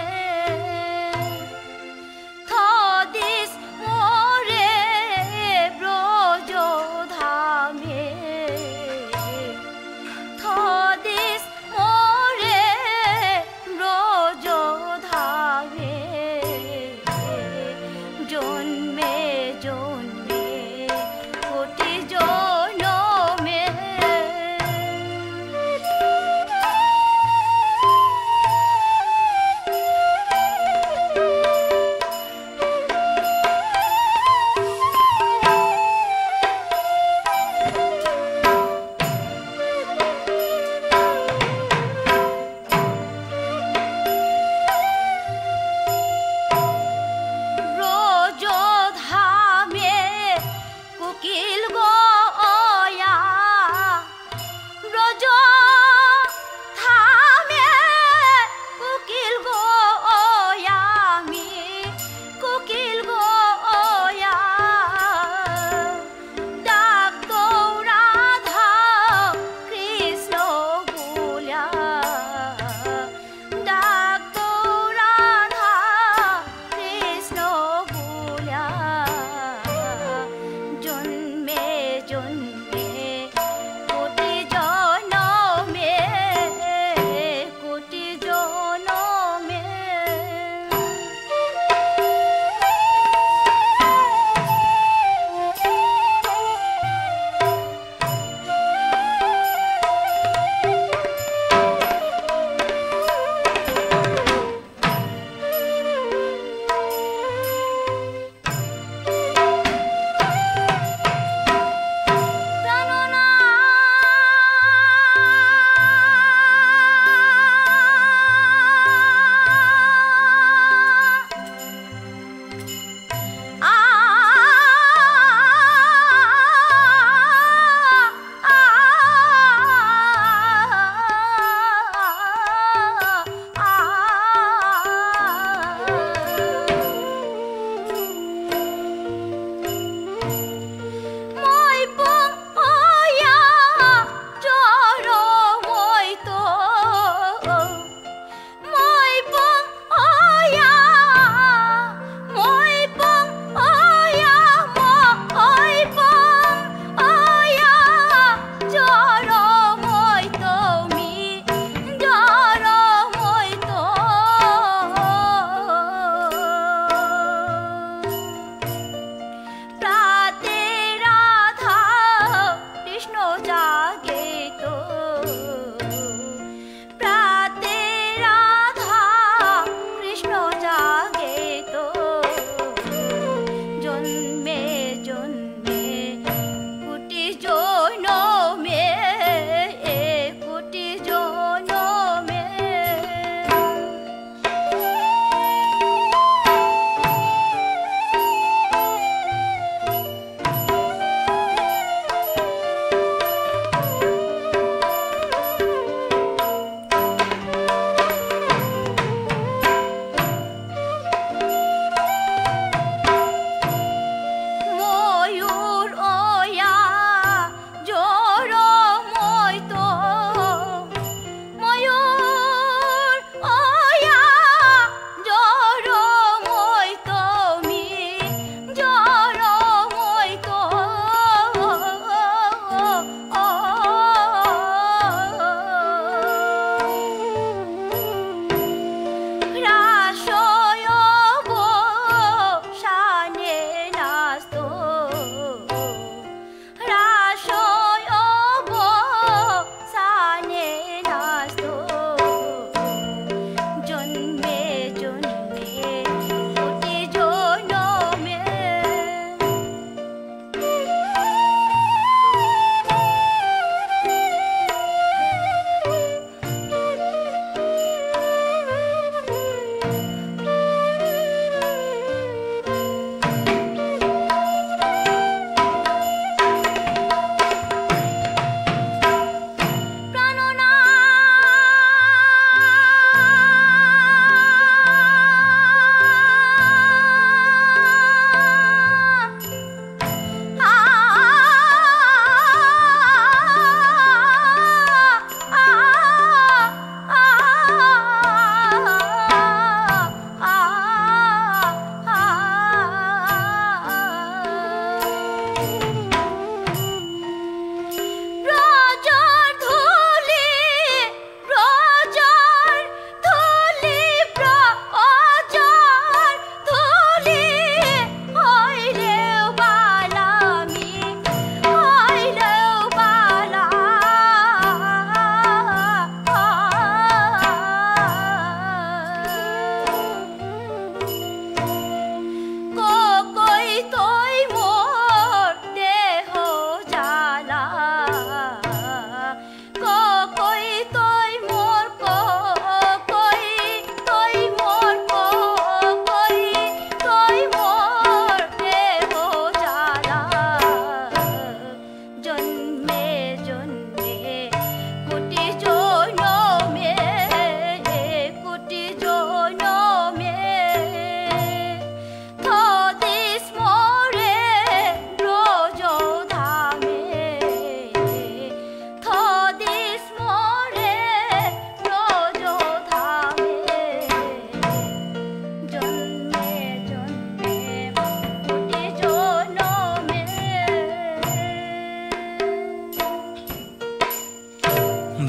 থদিস মোরে ব্রজধামে থদিস মোরে ব্রজধামে জন্মে জন্মে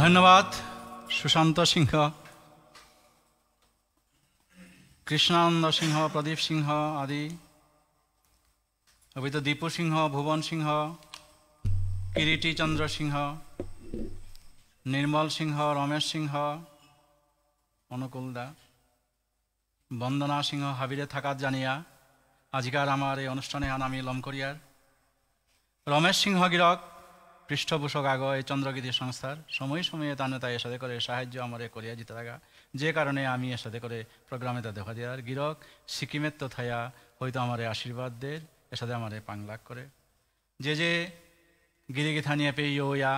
ধন্যবাদ সুশান্ত সিংহ, কৃষ্ণানন্দ সিংহ, প্রদীপ সিংহ আদি, অভিত দীপু সিংহ, ভুবন সিংহ, কিরিটি চন্দ্র সিংহ, নির্মল সিংহ, রমেশ সিংহ, অনুকূল দা, বন্দনা সিংহ হাবিরে থাকাত জানিয়া আজিকার আমার এই অনুষ্ঠানে আমি লমকরিয়ার রমেশ সিংহ গিরক পৃষ্ঠপোষক আগ এই চন্দ্রগীতি সংস্থার সময় সময়ে তানে তাই এর সাথে করে সাহায্য আমার করিয়া জিতে থাকা, যে কারণে আমি এর সাথে করে প্রোগ্রামে তা দেখা দিয়ার গিরক সিকিমের তো থাইয়া হয়তো আমার আশীর্বাদ দের এর সাথে আমার পাংলাক করে যে গিরিগিথা নিয়ে পেয়ে ইয়া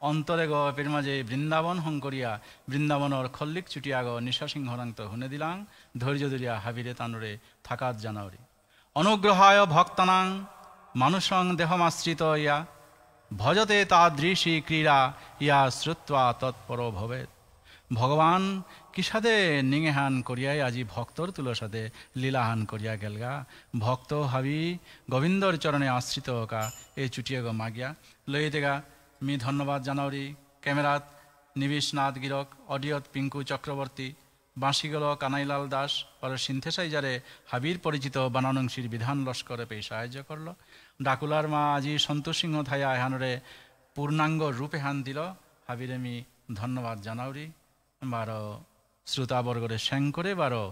অন্তরে গ এর মাঝে বৃন্দাবন হং করিয়া বৃন্দাবনের খল্লিক চুটিয়া গ নিশা সিংহরান্ত হুনে দিলাং ধৈর্য ধরিয়া হাবিরে তানরে থাকাত জানাওরি অনুগ্রহায় ভক্তানাং মানুষং দেহমাশ্রিত ইয়া ভজতে তাদৃশী ক্রীড়া ইয়া শ্রুত্বা তৎপর ভবেত। ভগবান কি সাথে নিঙেহান করিয়াই আজি ভক্তর তুলোর সাথে লীলাহান করিয়া গেলগা, ভক্ত হাবি গোবিন্দর চরণে আশ্রিত হোকা এই চুটিয়ে গো মাগিয়া লইতেগা মি ধন্যবাদ জানাওরি ক্যামেরাত নিবিশনাথ গিরক, অডিওত পিঙ্কু চক্রবর্তী, বাঁশিগল কানাইলাল দাস আর সিনথেসাইজারে হাবির পরিচিত বানানংশীর বিধান লস্করে পেয়ে সাহায্য করল। ডাকুলার মা আজি সন্তোষ সিংহ থাইয়া এহানরে পূর্ণাঙ্গ রূপ এহান দিল, হাবিরে মি ধন্যবাদ জানাওরি। বারো শ্রোতাবর্গরে শ্যাং করে বারো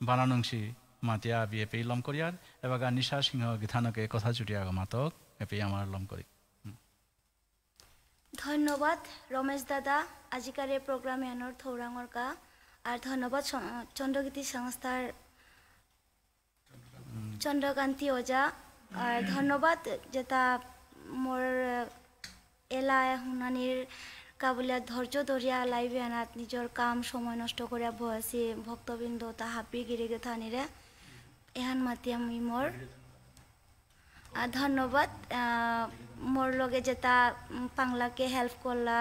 বানানংশী মাতিয়া বিয়ে পেয়ে লম করিয়ার এবাগা নিশা সিংহ গীথানকে কথা চুটিয়া মাতক এপে আমার লম করি। ধন্যবাদ রমেশ দাদা আজিকার এই প্রোগ্রামে আনোর থৌরাঙর কা, আর ধন্যবাদ চন্দ্রগীতি সংস্থার চন্দ্রকান্তি ওজা, আর ধন্যবাদ যেটা মোর এলা হুনানির কাবুলিয়া ধৈর্য ধরিয়া লাইভে আনাত নিজের কাম সময় নষ্ট করিয়া বসি ভক্তবৃন্দ তা হাপি গিরিগে থানিরে এহান মাতি আমি মোর ধন্যবাদ মোর লগে যেটা পাংলাকে হেল্প করলা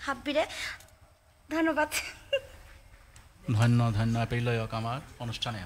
হাপিরে ধন্যবাদ। ধন্য ধন্য পেলয়ক আমার অনুষ্ঠানে।